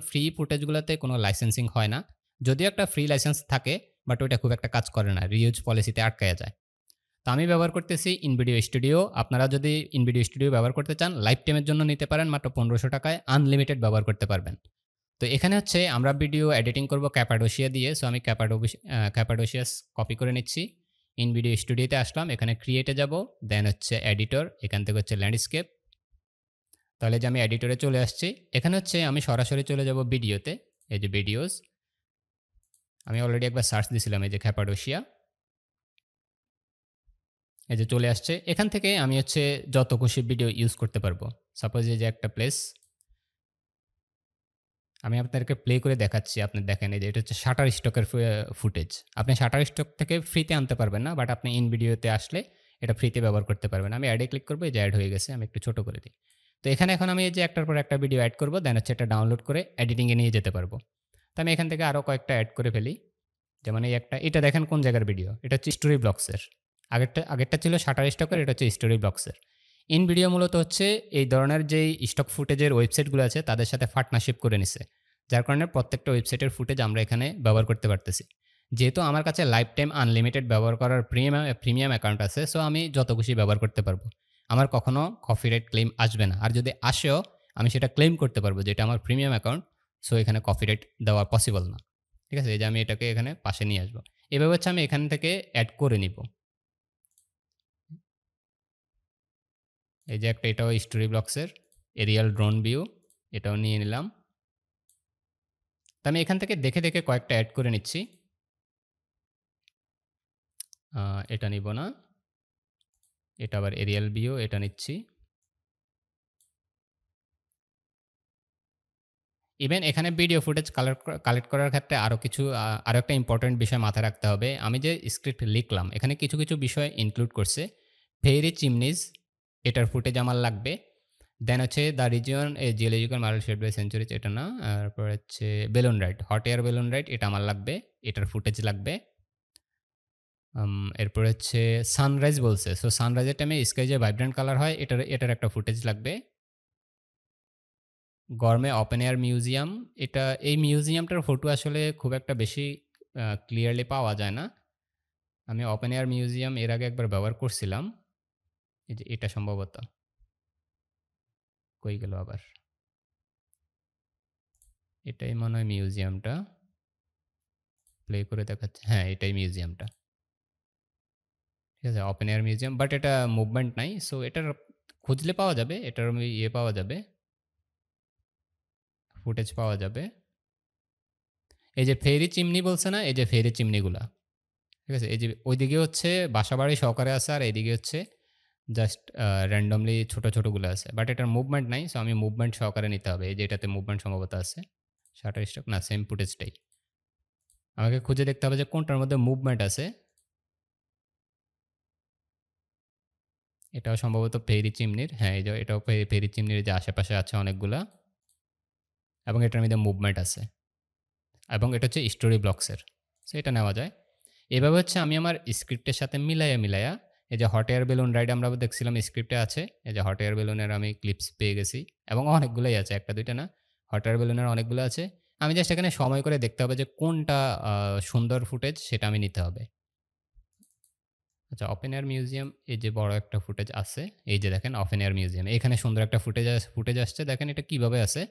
ফ্রি ফুটেজগুলোতে কোনো লাইসেন্সিং হয় না। যদিও একটা ফ্রি লাইসেন্স থাকে বাট ওইটা খুব একটা কাজ করে না। রিইউজ পলিসিতে আটকায়া যায়। তো আমি ব্যবহার করতেছি ইনভিডিও স্টুডিও। আপনারা যদি ইনভিডিও স্টুডিও ব্যবহার করতে চান লাইফ টাইমের জন্য নিতে পারেন মাত্র ৳১৫০০ আনলিমিটেড ব্যবহার করতে পারবেন। তো এখানে হচ্ছে আমরা ভিডিও এডিটিং করব ক্যাপাডোশিয়া দিয়ে। সো আমি ক্যাপাডোশিয়াস কপি করে নিচ্ছি। ইনভিডিও স্টুডিওতে আসলাম। এখানে ক্রিয়েটে যাব। দেন হচ্ছে এডিটর। এখান থেকে হচ্ছে ল্যান্ডস্কেপ। তাহলে যে আমি এডিটরে চলে আসছি। এখানে হচ্ছে আমি সরাসরি চলে যাব ভিডিওতে। এই যে ভিডিওস। আমি অলরেডি একবার সার্চ দিছিলাম এই যে ক্যাপাডোশিয়া। এই যে চলে আসছে। এখান থেকে আমি হচ্ছে যত খুশি ভিডিও ইউজ করতে পারবো। সাপোজ এই যে একটা প্লেস। আমি আপনাদেরকে প্লে করে দেখাচ্ছি। আপনি দেখেন এই যে এটা হচ্ছে Shutterstock এর ফুটেজ। আপনি Shutterstock থেকে ফ্রিতে আনতে পারবেন না। বাট আপনি ইনভিডিওতে আসলে এটা ফ্রিতে ব্যবহার করতে পারবেন। আমি অ্যাডে ক্লিক করব। এই যে অ্যাড হয়ে গেছে। আমি একটু ছোট করে দিই। তো এখানে এখন আমি এই যে একটার পর একটা ভিডিও এড করব। দেন হচ্ছে এটা ডাউনলোড করে এডিটিং এ নিয়ে যেতে পারবো। তো আমি এখান থেকে আরো কয়েকটা এড করে ফেলি। যেমন এই একটা এটা দেখেন কোন জায়গার ভিডিও। এটা হচ্ছে স্টোরি ব্লকস এর। আগেরটা ছিল Shutterstock এর, এটা হচ্ছে স্টোরি ব্লকস এর। ইনভিডিও মূলত হচ্ছে এই ধরনের যেই স্টক ফুটেজের ওয়েবসাইটগুলো আছে তাদের সাথে পার্টনারশিপ করে নিছে। যার কারণে প্রত্যেকটা ওয়েবসাইটের ফুটেজ আমরা এখানে ব্যবহার করতে পারতেছি। যেহেতু আমার কাছে লাইফ টাইম আনলিমিটেড ব্যবহার করার প্রিমিয়াম অ্যাকাউন্ট আছে, সো আমি যত খুশি ব্যবহার করতে পারবো। আমার কখনো কপিরাইট ক্লেম আসবে না। আর যদি আসেও আমি সেটা ক্লেম করতে পারবো যে এটা আমার প্রিমিয়াম অ্যাকাউন্ট, সো এখানে কপিরাইট দেওয়া পসিবল না। ঠিক আছে? এই যে আমি এটাকে এখানে পাশে নিয়ে আসবো। এভাবে হচ্ছে আমি এখান থেকে অ্যাড করে নিব। এই যে একটা এটাও স্টোরি ব্লকসের এরিয়াল ড্রোন ভিউ, এটাও নিয়ে নিলাম। তো আমি এখান থেকে দেখে দেখে কয়েকটা অ্যাড করে নিচ্ছি। এটা নিব না। এটা আবার এরিয়াল ভিউ, এটা নিচ্ছি। ইভেন এখানে ভিডিও ফুটেজ কালেক্ট করার ক্ষেত্রে আরো একটা ইম্পর্টেন্ট বিষয় মাথায় রাখতে হবে। আমি যে স্ক্রিপ্ট লিখলাম এখানে কিছু কিছু বিষয় ইনক্লুড করছে। ফেরি চিমনিজ এটার ফুটেজ আমার লাগবে। দেন হচ্ছে the region geological marble shed by centuries, এটা না। তারপর হচ্ছে balloon ride, hot air balloon ride, এটা আমার লাগবে। এটার ফুটেজ লাগবে। এরপর হচ্ছে সানরাইজ বলছে। সো সানরাইজের টাইমে স্কাই যে ভাইব্রেন্ট কালার হয় এটার একটা ফুটেজ লাগবে। গরমে ওপেন এয়ার মিউজিয়াম, এই মিউজিয়ামটার ফটো আসলে খুব একটা বেশি ক্লিয়ারলি পাওয়া যায় না। আমি ওপেন এয়ার মিউজিয়াম এর আগে একবার ব্যবহার করছিলাম। এই যে এটা সম্ভবত। কই গেল আবার? এটাই মনে হয় মিউজিয়ামটা। প্লে করে দেখাচ্ছে। হ্যাঁ, এটাই মিউজিয়ামটা। ঠিক আছে? ওপেন এয়ার মিউজিয়াম, বাট এটা মুভমেন্ট নাই। সো এটার খুঁজলে পাওয়া যাবে। এটার পাওয়া যাবে। ফুটেজ পাওয়া যাবে। এই যে ফেরি চিমনি বলছে না? এই যে ফেরি চিমনিগুলা। ঠিক আছে? এই যে ওইদিকে হচ্ছে বাসাবাড়ি সহকারে আছে আর এইদিকে হচ্ছে জাস্ট র‍্যান্ডমলি ছোট, ছোটগুলো আছে। বাট এটার মুভমেন্ট নাই। সো আমি মুভমেন্ট সহকারে নিতে হবে। এই যে এটাতে মুভমেন্ট সম্ভবত আছে। Shutterstock না, সেম ফুটেজটাই। আমাকে খুঁজে দেখতে হবে যে কোনটার মধ্যে মুভমেন্ট আছে। এটাও সম্ভবত ফেরি চিমনির। হ্যাঁ, এই যে এটাও ফেরি চিমনির যে আশেপাশে আছে অনেকগুলা। এবং এটার মধ্যে মুভমেন্ট আছে। এবং এটা হচ্ছে স্টোরি ব্লকসের। সো এটা নেওয়া যায়। এভাবে হচ্ছে আমি আমার স্ক্রিপ্টের সাথে মিলাইয়া এই যে হট এয়ার বেলুন রাইড আমরা দেখছিলাম স্ক্রিপ্টে আছে। এই যে হট এয়ার বেলুনের আমি ক্লিপস পেয়ে গেছি এবং অনেকগুলোই আছে। ১ টা ২ টা না। হট এয়ার বেলুনের অনেকগুলো আছে। আমি জাস্ট এখানে সময় করে দেখতে হবে যে কোনটা সুন্দর ফুটেজ সেটা আমি নিতে হবে। আচ্ছা, ওপেন এয়ার মিউজিয়াম, এই যে বড় একটা ফুটেজ আছে। এই যে দেখেন ওপেন এয়ার মিউজিয়াম। এখানে সুন্দর একটা ফুটেজ আসছে। দেখেন এটা কিভাবে আছে।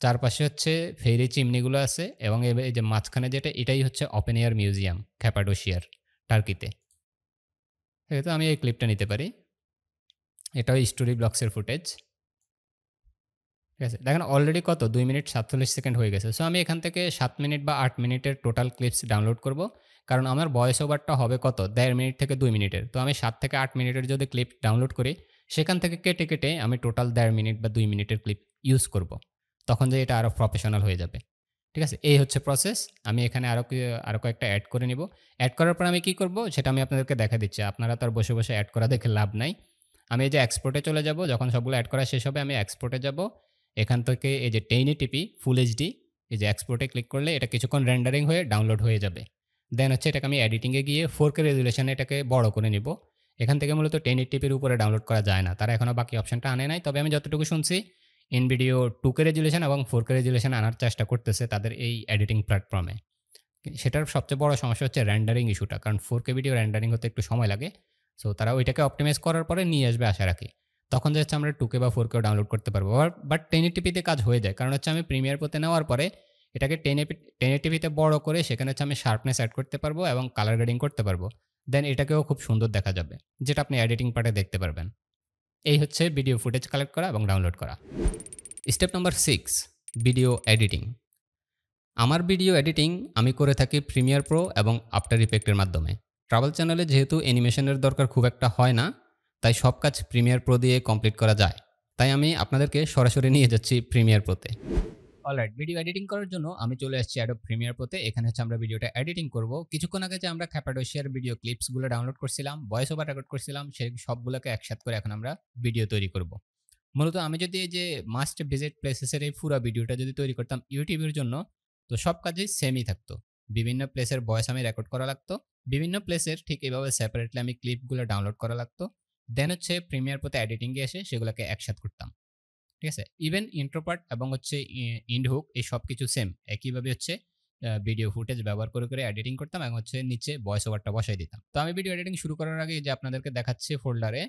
চারপাশে হচ্ছে ফেরি চিমনিগুলো আছে এবং এই যে মাঝখানে যেটা এটাই হচ্ছে ওপেন এয়ার মিউজিয়াম ক্যাপাডোশিয়ার, টার্কিতে। তো আমি এই ক্লিপটা নিতে পারি। এটাও স্টোরি ব্লকসের ফুটেজ। ঠিক আছে? দেখেন অলরেডি কত ২ মিনিট ৪৭ সেকেন্ড হয়ে গেছে। সো আমি এখান থেকে ৭ মিনিট বা ৮ মিনিটের টোটাল ক্লিপস ডাউনলোড করব। কারণ আমার ভয়েস ওভারটা হবে কত ১.৫ মিনিট থেকে ২ মিনিটের। তো আমি ৭ থেকে ৮ মিনিটের যদি ক্লিপ ডাউনলোড করি সেখান থেকে কেটে আমি টোটাল ১.৫ মিনিট বা ২ মিনিটের ক্লিপ ইউজ করব। তখন যে এটা আরো প্রফেশনাল হয়ে যাবে। ঠিক আছে? এই হচ্ছে প্রসেস। আমি এখানে আরো কয়েকটা এড করে নিব। এড করার পর আমি কি করব সেটা আমি আপনাদেরকে দেখা দিচ্ছি। আপনারা তো আর বসে, বসে এড করা দেখে লাভ নাই। আমি এই যে এক্সপোর্ট এ চলে যাব। যখন সবগুলো এড করা শেষ হবে আমি এক্সপোর্ট এ যাব। এখান থেকে এই যে 1080p ফুল এইচডি এই যে এক্সপোর্টে ক্লিক করলে এটা কিছুক্ষণ রেন্ডারিং হয়ে ডাউনলোড হয়ে যাবে। দেন হচ্ছে এটাকে আমি এডিটিংয়ে গিয়ে 4K রেজুলেশনে এটাকে বড় করে নিব। এখান থেকে মূলত 1080p এর উপরে ডাউনলোড করা যায় না। তারা এখনো বাকি অপশনটা আনে নাই। তবে আমি যতটুকু শুনছি ইনভিডিও 2K রেজুলেশন এবং 4K রেজুলেশন আনার চেষ্টা করতেছে তাদের এই এডিটিং প্ল্যাটফর্মে। সেটার সবচেয়ে বড় সমস্যা হচ্ছে রেন্ডারিং ইস্যুটা। কারণ 4K ভিডিও রেন্ডারিং হতে একটু সময় লাগে। সো তারা ওইটাকে অপটিমাইজ করার পরে নিয়ে আসবে আশা রাখি। তখন যে হচ্ছে আমরা 2K বা 4K ডাউনলোড করতে পারবো। বাট 1080p তে কাজ হয়ে যায়। কারণ হচ্ছে আমি প্রিমিয়ার প্রোতে নেওয়ার পরে এটাকে 1080p তে বড় করে সেখানে হচ্ছে আমি শার্পনেস এড করতে পারবো এবং কালার গ্রেডিং করতে পারবো। দেন এটাকেও খুব সুন্দর দেখা যাবে। যেটা আপনি এডিটিং পার্টে দেখতে পারবেন। এই হচ্ছে ভিডিও ফুটেজ কালেক্ট করা এবং ডাউনলোড করা। Step number 6 video editing. আমার ভিডিও এডিটিং আমি করে থাকি প্রিমিয়ার প্রো এবং আফটার ইফেক্টের মাধ্যমে। ট্রাভেল চ্যানেলে যেহেতু অ্যানিমেশনের দরকার খুব একটা হয় না, তাই সব কাজ প্রিমিয়ার প্রো দিয়ে কমপ্লিট করা যায়। তাই আমি আপনাদেরকে সরাসরি নিয়ে যাচ্ছি প্রিমিয়ার প্রোতে। অলরাইট, ভিডিও এডিটিং করার জন্য আমি চলে আসছি অ্যাডোব প্রিমিয়ার প্রোতে। এখানে হচ্ছে আমরা ভিডিওটা এডিটিং করব। কিছুক্ষণ আগে যে আমরা ক্যাপাডোশিয়ার ভিডিও ক্লিপসগুলো ডাউনলোড করছিলাম, ভয়েস ওভার রেকর্ড করছিলাম, সেই সবগুলোকে একসাথে করে এখন আমরা ভিডিও তৈরি করব। মূলত আমি যদি এই যে মাস্ট ভিজিট প্লেসেসের এই পুরো ভিডিওটা যদি তৈরি করতাম ইউটিউবের জন্য, তো সব কাজেই সেমই থাকতো। বিভিন্ন প্লেসের ভয়েস আমি রেকর্ড করা লাগতো, বিভিন্ন প্লেসের ঠিক এইভাবে সেপারেটলি আমি ক্লিপগুলো ডাউনলোড করা লাগতো। দেন হচ্ছে প্রিমিয়ার প্রোতে এডিটিংয়ে এসে সেগুলোকে একসাথে করতাম। ঠিক আছে? ইভেন ইন্ট্রো পার্ট এবং হচ্ছে ইন্ড হুক এই সব কিছু সেম। একইভাবে হচ্ছে ভিডিও ফুটেজ ব্যবহার করে এডিটিং করতাম এবং হচ্ছে নিচে ভয়েস ওভারটা বসাই দিতাম। তো আমি ভিডিও এডিটিং শুরু করার আগে যে আপনাদেরকে দেখাচ্ছি ফোল্ডারে,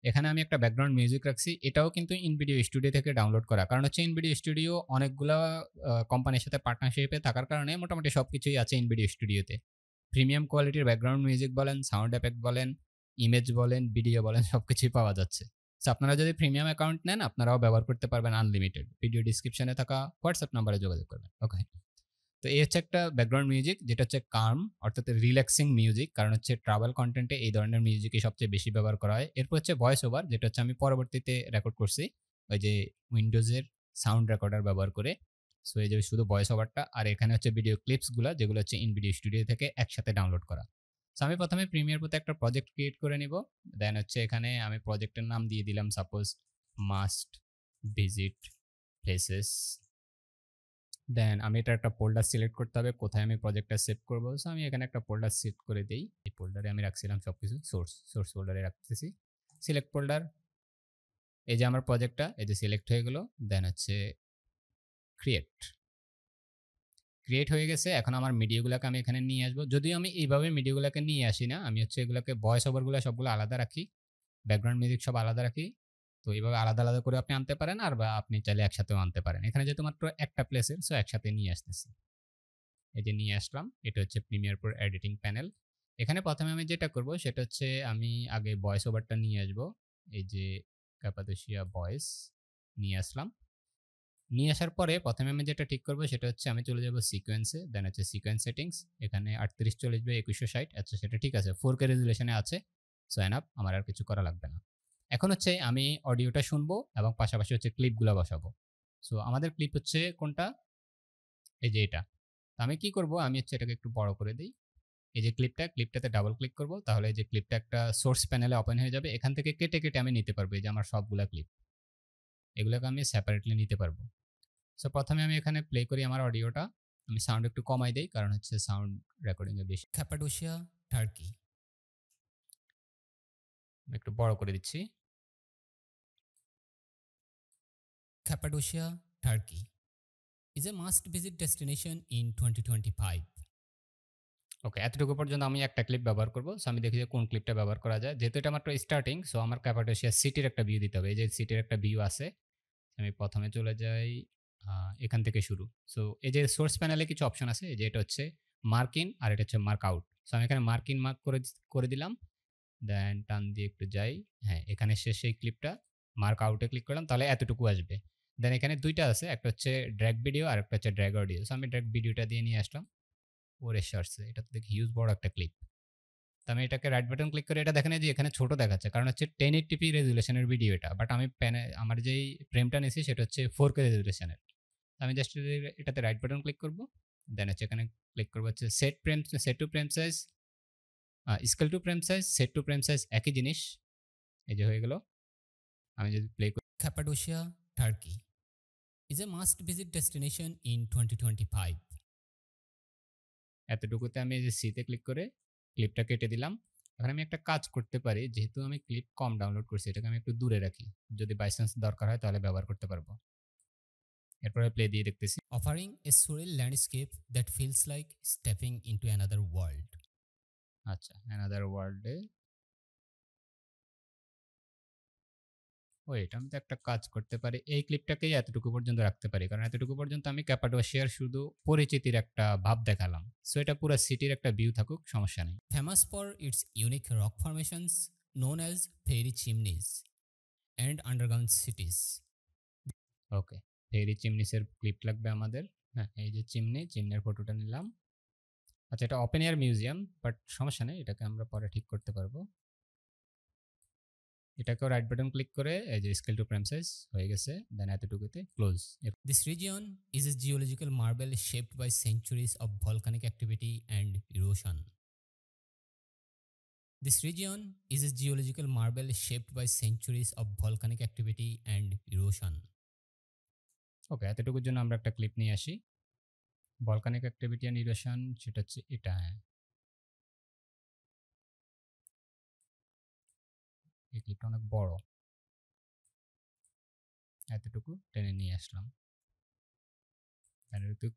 এখানে আমি একটা ব্যাকগ্রাউন্ড মিউজিক রাখছি। এটাও কিন্তু ইনভিডিও স্টুডিও থেকে ডাউনলোড করা। কারণ হচ্ছে ইনভিডিও স্টুডিও অনেকগুলা কোম্পানির সাথে পার্টনারশিপে থাকার কারণে মোটামুটি সবকিছুই আছে ইনভিডিও স্টুডিওতে। প্রিমিয়াম কোয়ালিটির ব্যাকগ্রাউন্ড মিউজিক বলেন, সাউন্ড এফেক্ট বলেন, ইমেজ বলেন, ভিডিও বলেন সবকিছুই পাওয়া যাচ্ছে। সো আপনারা যদি প্রিমিয়াম অ্যাকাউন্ট নেন আপনারাও ব্যবহার করতে পারবেন আনলিমিটেড। ভিডিও ডিসক্রিপশনে থাকা হোয়াটসঅ্যাপ নাম্বারে যোগাযোগ করবেন। ওকে। তো এই হচ্ছে একটা ব্যাকগ্রাউন্ড মিউজিক যেটা হচ্ছে কার্ম অর্থাৎ রিল্যাক্সিং মিউজিক। কারণ হচ্ছে ট্রাভেল কন্টেন্টে এই ধরনের মিউজিকই সবচেয়ে বেশি ব্যবহার করা হয়। এরপর হচ্ছে ভয়েস ওভার যেটা হচ্ছে আমি পরবর্তীতে রেকর্ড করছি ওই যে উইন্ডোজের সাউন্ড রেকর্ডার ব্যবহার করে। সো এই যে শুধু ভয়েস ওভারটা, আর এখানে হচ্ছে ভিডিও ক্লিপসগুলো যেগুলো হচ্ছে ইনভিডিও স্টুডিও থেকে একসাথে ডাউনলোড করা। সো আমি প্রথমে প্রিমিয়ার প্রোতে একটা প্রজেক্ট ক্রিয়েট করে নিব। দেন হচ্ছে এখানে আমি প্রজেক্টের নাম দিয়ে দিলাম সাপোজ মাস্ট ভিজিট প্লেসেস। দেন আমি এটা একটা ফোল্ডার সিলেক্ট করতে হবে কোথায় আমি প্রজেক্টটা সেভ করবো। সো আমি এখানে একটা ফোল্ডার সেট করে দিই। এই ফোল্ডারে আমি রাখছিলাম সবকিছু, সোর্স ফোল্ডারে রাখতেছি। সিলেক্ট ফোল্ডার, এই যে আমার প্রজেক্টটা এই যে সিলেক্ট হয়ে গেল। দেন হচ্ছে ক্রিয়েট হয়ে গেছে। এখন আমার মিডিয়াগুলোকে আমি এখানে নিয়ে আসবো। যদিও আমি এইভাবে মিডিয়াগুলোকে নিয়ে আসি না, আমি হচ্ছে এগুলোকে ভয়েস ওভারগুলো সবগুলো আলাদা রাখি, ব্যাকগ্রাউন্ড মিউজিক সব আলাদা রাখি। তো এইভাবে আলাদা আলাদা করে আপনি আনতে পারেন, আর বা আপনি চাইলে একসাথেও আনতে পারেন। এখানে যেহেতু মাত্র একটা প্লেসের, সো একসাথে নিয়ে আসতেছি। এই যে নিয়ে আসলাম, এটা হচ্ছে প্রিমিয়ার প্রো এডিটিং প্যানেল। এখানে প্রথমে আমি যেটা করব সেটা হচ্ছে আমি আগে ভয়েস ওভারটা নিয়ে আসব। এই যে ক্যাপাডোশিয়া ভয়েস নিয়ে আসলাম। নিয়ে আসার পরে প্রথমে আমি যেটা ঠিক করব সেটা হচ্ছে আমি চলে যাব সিকোয়েন্সে। দেন হচ্ছে সিকোয়েন্স সেটিংস, এখানে 38 চলে আসবে 2160। আচ্ছা সেটা ঠিক আছে, 4K রেজুলেশনে আছে। সো এনাফ, আমার আর কিছু করা লাগবে না। এখন হচ্ছে আমি অডিওটা শুনবো এবং পাশাপাশি হচ্ছে ক্লিপগুলো বসাবো। সো আমাদের ক্লিপ হচ্ছে কোনটা, এই যে এটা। তো আমি কি করব, আমি হচ্ছে এটাকে একটু বড় করে দিই। এই যে ক্লিপটাতে ডাবল ক্লিক করব, তাহলে এই যে ক্লিপটা একটা সোর্স প্যানেলে ওপেন হয়ে যাবে। এখান থেকে কেটে কেটে আমি নিতে পারবো। এই যে আমার সবগুলা ক্লিপ, এগুলোকে আমি সেপারেটলি নিতে পারবো। সো প্রথমে আমি এখানে প্লে করি আমার অডিওটা। আমি সাউন্ড একটু কমাই দেই কারণ হচ্ছে সাউন্ড রেকর্ডিং এ বেশি। ক্যাপাডোশিয়া টার্কি একটু বড় করে দিচ্ছি। Cappadocia Turkey is a must visit destination in 2025. Okay, এতটুকু পর্যন্ত আমি একটা ক্লিপ ব্যবহার করব। সো আমি দেখি যে কোন ক্লিপটা ব্যবহার করা যায়। যেহেতু এটা মাত্র স্টার্টিং, সো আমার ক্যাপাডোশিয়া সিটির একটা ভিউ দিতে হবে। এই যে সিটির একটা ভিউ আছে, আমি প্রথমে চলে যাই এখান থেকে শুরু। সো এই যে সোর্স প্যানেলে কিছু অপশন আছে, এই যে এটা হচ্ছে মার্ক ইন আর এটা হচ্ছে মার্ক আউট। সো আমি এখানে মার্ক ইন মার্ক করে দিলাম। দেন টান দিয়ে একটু যাই, হ্যাঁ এখানে শেষ এই ক্লিপটা। মার্ক আউটে ক্লিক করলাম, তাহলে এতটুকু আসবে। দেন এখানে দুইটা আছে, একটা হচ্ছে ড্র্যাগ ভিডিও আর একটা হচ্ছে ড্র্যাগ অডিও। সো আমি ড্র্যাগ ভিডিওটা দিয়ে নিয়ে আসলাম। ওরে সারছে, এটা তো দেখি হিউজ বড় একটা ক্লিপ। তো আমি এটাকে রাইট বাটন ক্লিক করে, এটা দেখেন যে এখানে ছোট দেখাচ্ছে কারণ হচ্ছে 1080p রেজুলেশনের ভিডিও এটা। বাট আমি আমার যেই ফ্রেমটা নিয়েছি সেটা হচ্ছে 4K রেজুলেশনের। আমি জাস্ট এটাতে রাইট বাটন ক্লিক করব। দেন হচ্ছে এখানে ক্লিক করবো হচ্ছে set two frame size, scale two frame size, set two frame size একই জিনিস। এই যে হয়ে গেল। আমি যদি প্লে করি Cappadocia Turkey is a must-visit destination in 2025. এতটুকুতে আমি এই যে সিতে ক্লিক করে ক্লিপটা কেটে দিলাম। এখন আমি একটা কাজ করতে পারি, যেহেতু আমি ক্লিপ কম ডাউনলোড করছি, এটাকে আমি একটু দূরে রাখি, যদি বাই চান্স দরকার হয় তাহলে ব্যবহার করতে পারবো। এরপরে প্লে দিয়ে দেখতেছি। Offering a surreal landscape that feels like stepping into another world. আচ্ছা, another world এ ওয়েট, আমি তো একটা কাজ করতে পারি, এই ক্লিপটাকেই এতটুকু পর্যন্ত রাখতে পারি, কারণ এতটুকু পর্যন্ত আমি ক্যাপাডোশিয়ার শুধু পরিচিতির একটা ভাব দেখালাম। সো এটা পুরো সিটির একটা ভিউ থাকুক, সমস্যা নেই। Famous for its unique rock formations known as fairy chimneys and underground cities. Okay, fairy চিমনিসের ক্লিপ লাগবে আমাদের। হ্যাঁ, এই যে চিমনির ফটোটা নিলাম। আচ্ছা, এটা ওপেন এয়ার মিউজিয়াম, বাট সমস্যা নেই, এটাকে আমরা পরে ঠিক করতে পারবো। এটাকেও রাইট বাটন ক্লিক করে এই যে স্কেল টু ফ্রেম সাইজ হয়ে গেছে, দেন এতটুকুতে close. This region is a geological marvel shaped by centuries of volcanic activity and erosion. This region is a geological marble shaped by centuries of volcanic activity and erosion. ওকে, এতটুকুর জন্য আমরা একটা clip নিয়ে আসি। Volcanic activity and erosion, সেটা হচ্ছে এটা। হ্যাঁ, এই ক্লিপটা অনেক বড়, এতটুকু টেনে নিয়ে আসলাম।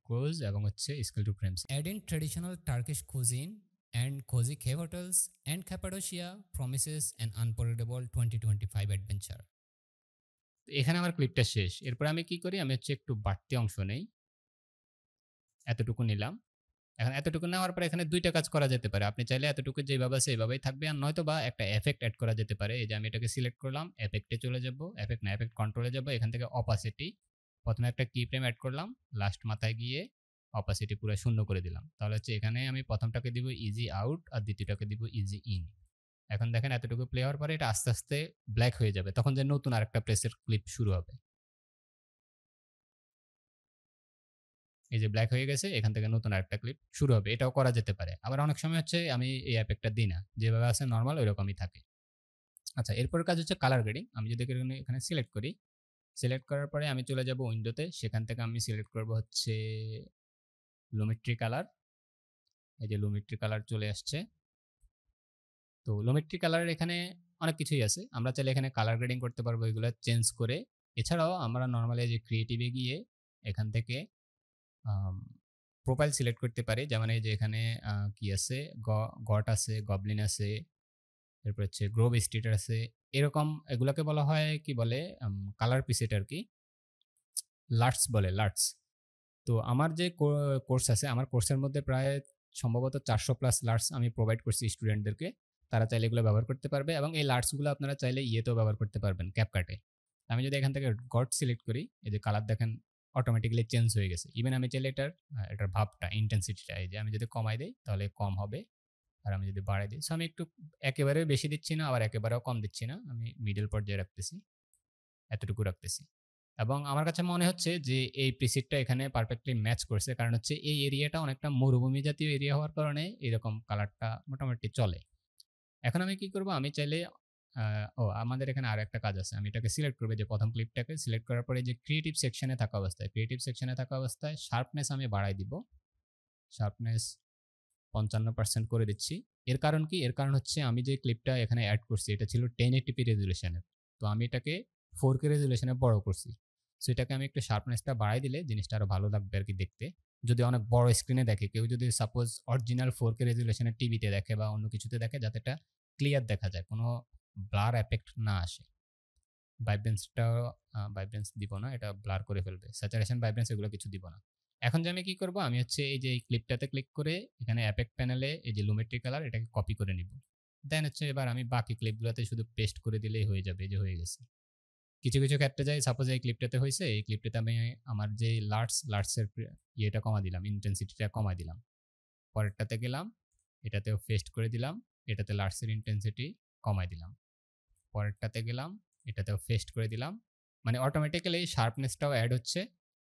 ক্লোজ এবং হচ্ছে scale to frames. Add in traditional Turkish cuisine and cozy cave hotels and Cappadocia promises an unforgettable 2025 adventure. এখানে আমার ক্লিপটা শেষ। এরপর আমি কি করি, আমি হচ্ছে একটু বাড়তি অংশ নেই, এতটুকু নিলাম। এখন এতটুকু নেওয়ার পরে এখানে দুইটা কাজ করা যেতে পারে। আপনি চাইলে এতটুকু যেভাবে আছে এভাবেই থাকবে, আর নয়তো বা একটা এফেক্ট অ্যাড করা যেতে পারে। এই যে আমি এটাকে সিলেক্ট করলাম, এফেক্টে চলে যাব, এফেক্ট কন্ট্রোলে যাব, এখান থেকে অপাসিটি, প্রথমে একটা কি ফ্রেম অ্যাড করলাম, লাস্ট মাথায় গিয়ে অপাসিটি পুরো শূন্য করে দিলাম। তাহলে হচ্ছে এখানে আমি প্রথমটাকে দিব ইজি আউট আর দ্বিতীয়টাকে দিব ইজি ইন। এখন দেখেন এতটুকু প্লে হওয়ার পরে এটা আস্তে আস্তে ব্ল্যাক হয়ে যাবে, তখন যে নতুন আরেকটা প্লেসের ক্লিপ শুরু হবে। এই যে ব্ল্যাক হয়ে গেছে, এখান থেকে নতুন আরেকটা ক্লিপ শুরু হবে, এটাও করা যেতে পারে। আবার অনেক সময় হচ্ছে আমি এই এফেক্টটা দিই না, যেভাবে আছে নর্মাল ওইরকমই থাকে। আচ্ছা, এরপর কাজ হচ্ছে কালার গ্রেডিং। আমি যদি এখানে সিলেক্ট করি, সিলেক্ট করার পরে আমি চলে যাব উইন্ডোতে, সেখান থেকে আমি সিলেক্ট করব হচ্ছে লুমেট্রি কালার। এই যে লুমেট্রি কালার চলে আসছে। তো লুমেট্রি কালারের এখানে অনেক কিছুই আছে, আমরা চাইলে এখানে কালার গ্রেডিং করতে পারবো, এগুলো চেঞ্জ করে। এছাড়াও আমরা নর্মালি যে ক্রিয়েটিভে গিয়ে এখান থেকে প্রোফাইল সিলেক্ট করতে পারি। যেমন এই যে এখানে কি আছে, গট আছে, গবলিন আছে, এরপর হচ্ছে গ্রোভ স্টেটার আছে, এরকম এগুলোকে বলা হয় কি বলে, কালার পিসেট আর কি, লাটস বলে, লাটস। তো আমার যে কোর্স আছে, আমার কোর্সের মধ্যে প্রায় সম্ভবত 400+ লাটস আমি প্রোভাইড করছি স্টুডেন্টদেরকে। তারা চাইলে এগুলো ব্যবহার করতে পারবে, এবং এই লাটসগুলো আপনারা চাইলে ইয়েতেও ব্যবহার করতে পারবেন, ক্যাপকাটে। আমি যদি এখান থেকে গট সিলেক্ট করি, এই যে কালার দেখেন অটোমেটিক্যালি চেঞ্জ হয়ে গেছে। ইভেন আমি চাইলে এটার ভাবটা, ইন্টেন্সিটিটা, এই যে আমি যদি কমাই দিই তাহলে কম হবে, আর আমি যদি বাড়াই দিই, সো আমি একটু একেবারে বেশি দিচ্ছি না, আবার একেবারেও কম দিচ্ছি না, আমি মিডল পর্যায়ে রাখতেছি, এতটুকু রাখতেছি। এবং আমার কাছে মনে হচ্ছে যে এই প্রিসেটটা এখানে পারফেক্টলি ম্যাচ করছে, কারণ হচ্ছে এই এরিয়াটা অনেকটা মরুভূমি জাতীয় এরিয়া হওয়ার কারণে এরকম কালারটা মোটামুটি চলে। এখন আমি কি করব, আমি চাইলে আমাদের এখানে আরো একটা কাজ আছে, আমি এটাকে সিলেক্ট করব, যে প্রথম ক্লিপটাকে সিলেক্ট করার পরে যে ক্রিয়েটিভ সেকশনে থাকা অবস্থায় শার্পনেস আমি বাড়াই দিব, শার্পনেস 55% করে দিচ্ছি। এর কারণ কি, এর কারণ হচ্ছে আমি যে ক্লিপটা এখানে অ্যাড করছি এটা ছিল 1080p রেজুলেশনের, তো আমি এটাকে 4K রেজুলেশনে বড় করছি। সো এটাকে আমি একটু শার্পনেসটা বাড়াই দিলে জিনিসটা আরো ভালো লাগবে আর কি দেখতে। যদি অনেক বড় স্ক্রিনে দেখে কেউ, যদি সাপোজ অরিজিনাল 4K রেজুলেশনের টিভিতে দেখে বা অন্য কিছুতে দেখে, যাতে এটা ক্লিয়ার দেখা যায়, কোনো ব্লার এফেক্ট না আসে। ভাইব্রেন্স দিব না, এটা ব্লার করে ফেলবে, স্যাচুরেশন, ভাইব্রেন্স এগুলো কিছু দিব না। এখন যে আমি কি করব, আমি হচ্ছে এই যে এই ক্লিপটাতে ক্লিক করে এখানে এফেক্ট প্যানেলে এই যে লুমেট্রি কালার, এটাকে কপি করে নিব। দেন হচ্ছে এবার আমি বাকি ক্লিপগুলোতে শুধু পেস্ট করে দিলেই হয়ে যাবে, এই যে হয়ে গেছে। কিছু কিছু ক্ষেত্রে যাই, সাপোজ এই ক্লিপটাতে হয়েছে, এই ক্লিপটাতে আমি আমার যে লাটসের ইয়েটা কমা দিলাম, ইন্টেন্সিটিটা কমাই দিলাম। পরেরটাতে গেলাম, এটাতেও পেস্ট করে দিলাম, এটাতে লাটসের ইন্টেন্সিটি কমাই দিলাম। পরেরটাতে গেলাম, এটাতেও পেস্ট করে দিলাম, মানে অটোমেটিক্যালি শার্পনেসটাও অ্যাড হচ্ছে,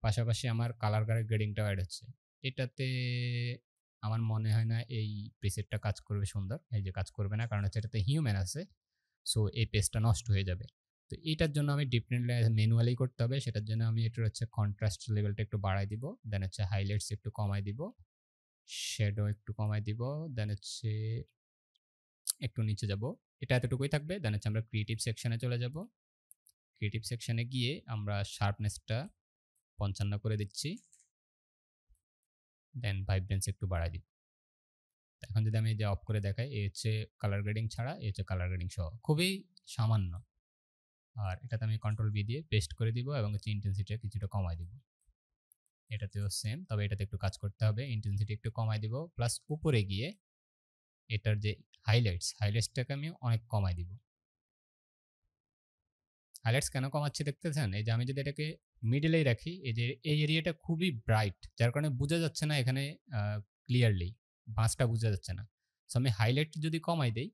পাশাপাশি আমার কালার গ্রেডিংটাও অ্যাড হচ্ছে। এটাতে আমার মনে হয় না এই প্রিসেটটা কাজ করবে সুন্দর, এই যে কাজ করবে না, কারণ হচ্ছে এটাতে হিউম্যান আছে, সো এই পেজটা নষ্ট হয়ে যাবে। তো তো এটার জন্য আমি ডিফারেন্টলি ম্যানুয়ালি করতে হবে, সেটার জন্য আমি এটার হচ্ছে কন্ট্রাস্ট লেভেলটা একটু বাড়াই দিব, দেন হচ্ছে হাইলাইটস একটু কমাই দিব, শ্যাডো একটু কমাই দিব, দেন হচ্ছে একটু নিচে যাব, এটা এতটুকুই থাকবে। দেন হচ্ছে আমরা ক্রিয়েটিভ সেকশনে চলে যাব, ক্রিয়েটিভ সেকশনে গিয়ে আমরা শার্পনেসটা 55 করে দিচ্ছি, দেন ভাইব্রেন্স একটু বাড়াই দিব। এখন যদি আমি যে অফ করে দেখাই, এই হচ্ছে কালার গ্রেডিং ছাড়া, এই হচ্ছে কালার গ্রেডিং সহ, খুবই সামান্য। আর এটাতে আমি কন্ট্রোল বি দিয়ে পেস্ট করে দিব এবং হচ্ছে ইন্টেন্সিটিটা কিছুটা কমাই দিব। এটাতেও সেম, তবে এটাতে একটু কাজ করতে হবে, ইন্টেন্সিটি একটু কমাই দিব, প্লাস উপরে গিয়ে এটার যে হাইলাইটসটাকে আমি অনেক কমাই দিব। হাইলাইটস কেন কমাচ্ছি দেখতেছেন? এই যে আমি যদি এটাকে মিডলেই রাখি, এই যে এই এরিয়াটা খুবই ব্রাইট, যার কারণে বোঝা যাচ্ছে না এখানে ক্লিয়ারলি, বাঁশটা বোঝা যাচ্ছে না। সো আমি হাইলাইট যদি কমাই দেই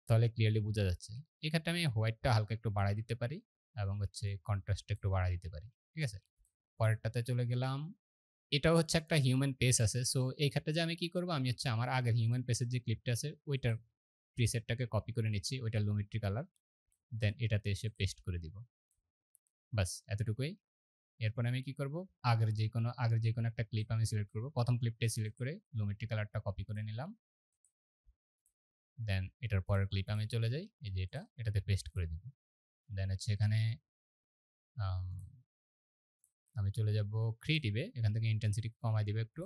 তাহলে ক্লিয়ারলি বোঝা যাচ্ছে। এক্ষেত্রে আমি হোয়াইটটা হালকা একটু বাড়াই দিতে পারি এবং হচ্ছে কন্ট্রাস্টটা একটু বাড়াই দিতে পারি, ঠিক আছে? পরেরটাতে চলে গেলাম, এটাও হচ্ছে একটা হিউম্যান পেস আছে। সো এই ক্ষেত্রে যে আমি কি করব, আমি হচ্ছে আমার আগের হিউম্যান পেসের যে ক্লিপটা আছে ওইটার প্রিসেটটাকে কপি করে নিচ্ছি, ওইটা লুমিট্রি কালার, দেন এটাতে এসে পেস্ট করে দিব, বাস এতটুকুই। এরপরে আমি কি করব, আগের যে কোনো একটা ক্লিপ আমি সিলেক্ট করব, প্রথম ক্লিপটাই সিলেক্ট করে লুমিট্রি কালারটা কপি করে নিলাম, দেন এটার পরের ক্লিপে আমি চলে যাই, এই যে এটাতে পেস্ট করে দিব। দেন হচ্ছে এখানে আমি চলে যাব ক্রিয়েটিভে, এখান থেকে ইন্টেন্সিটি কমাই দিব একটু,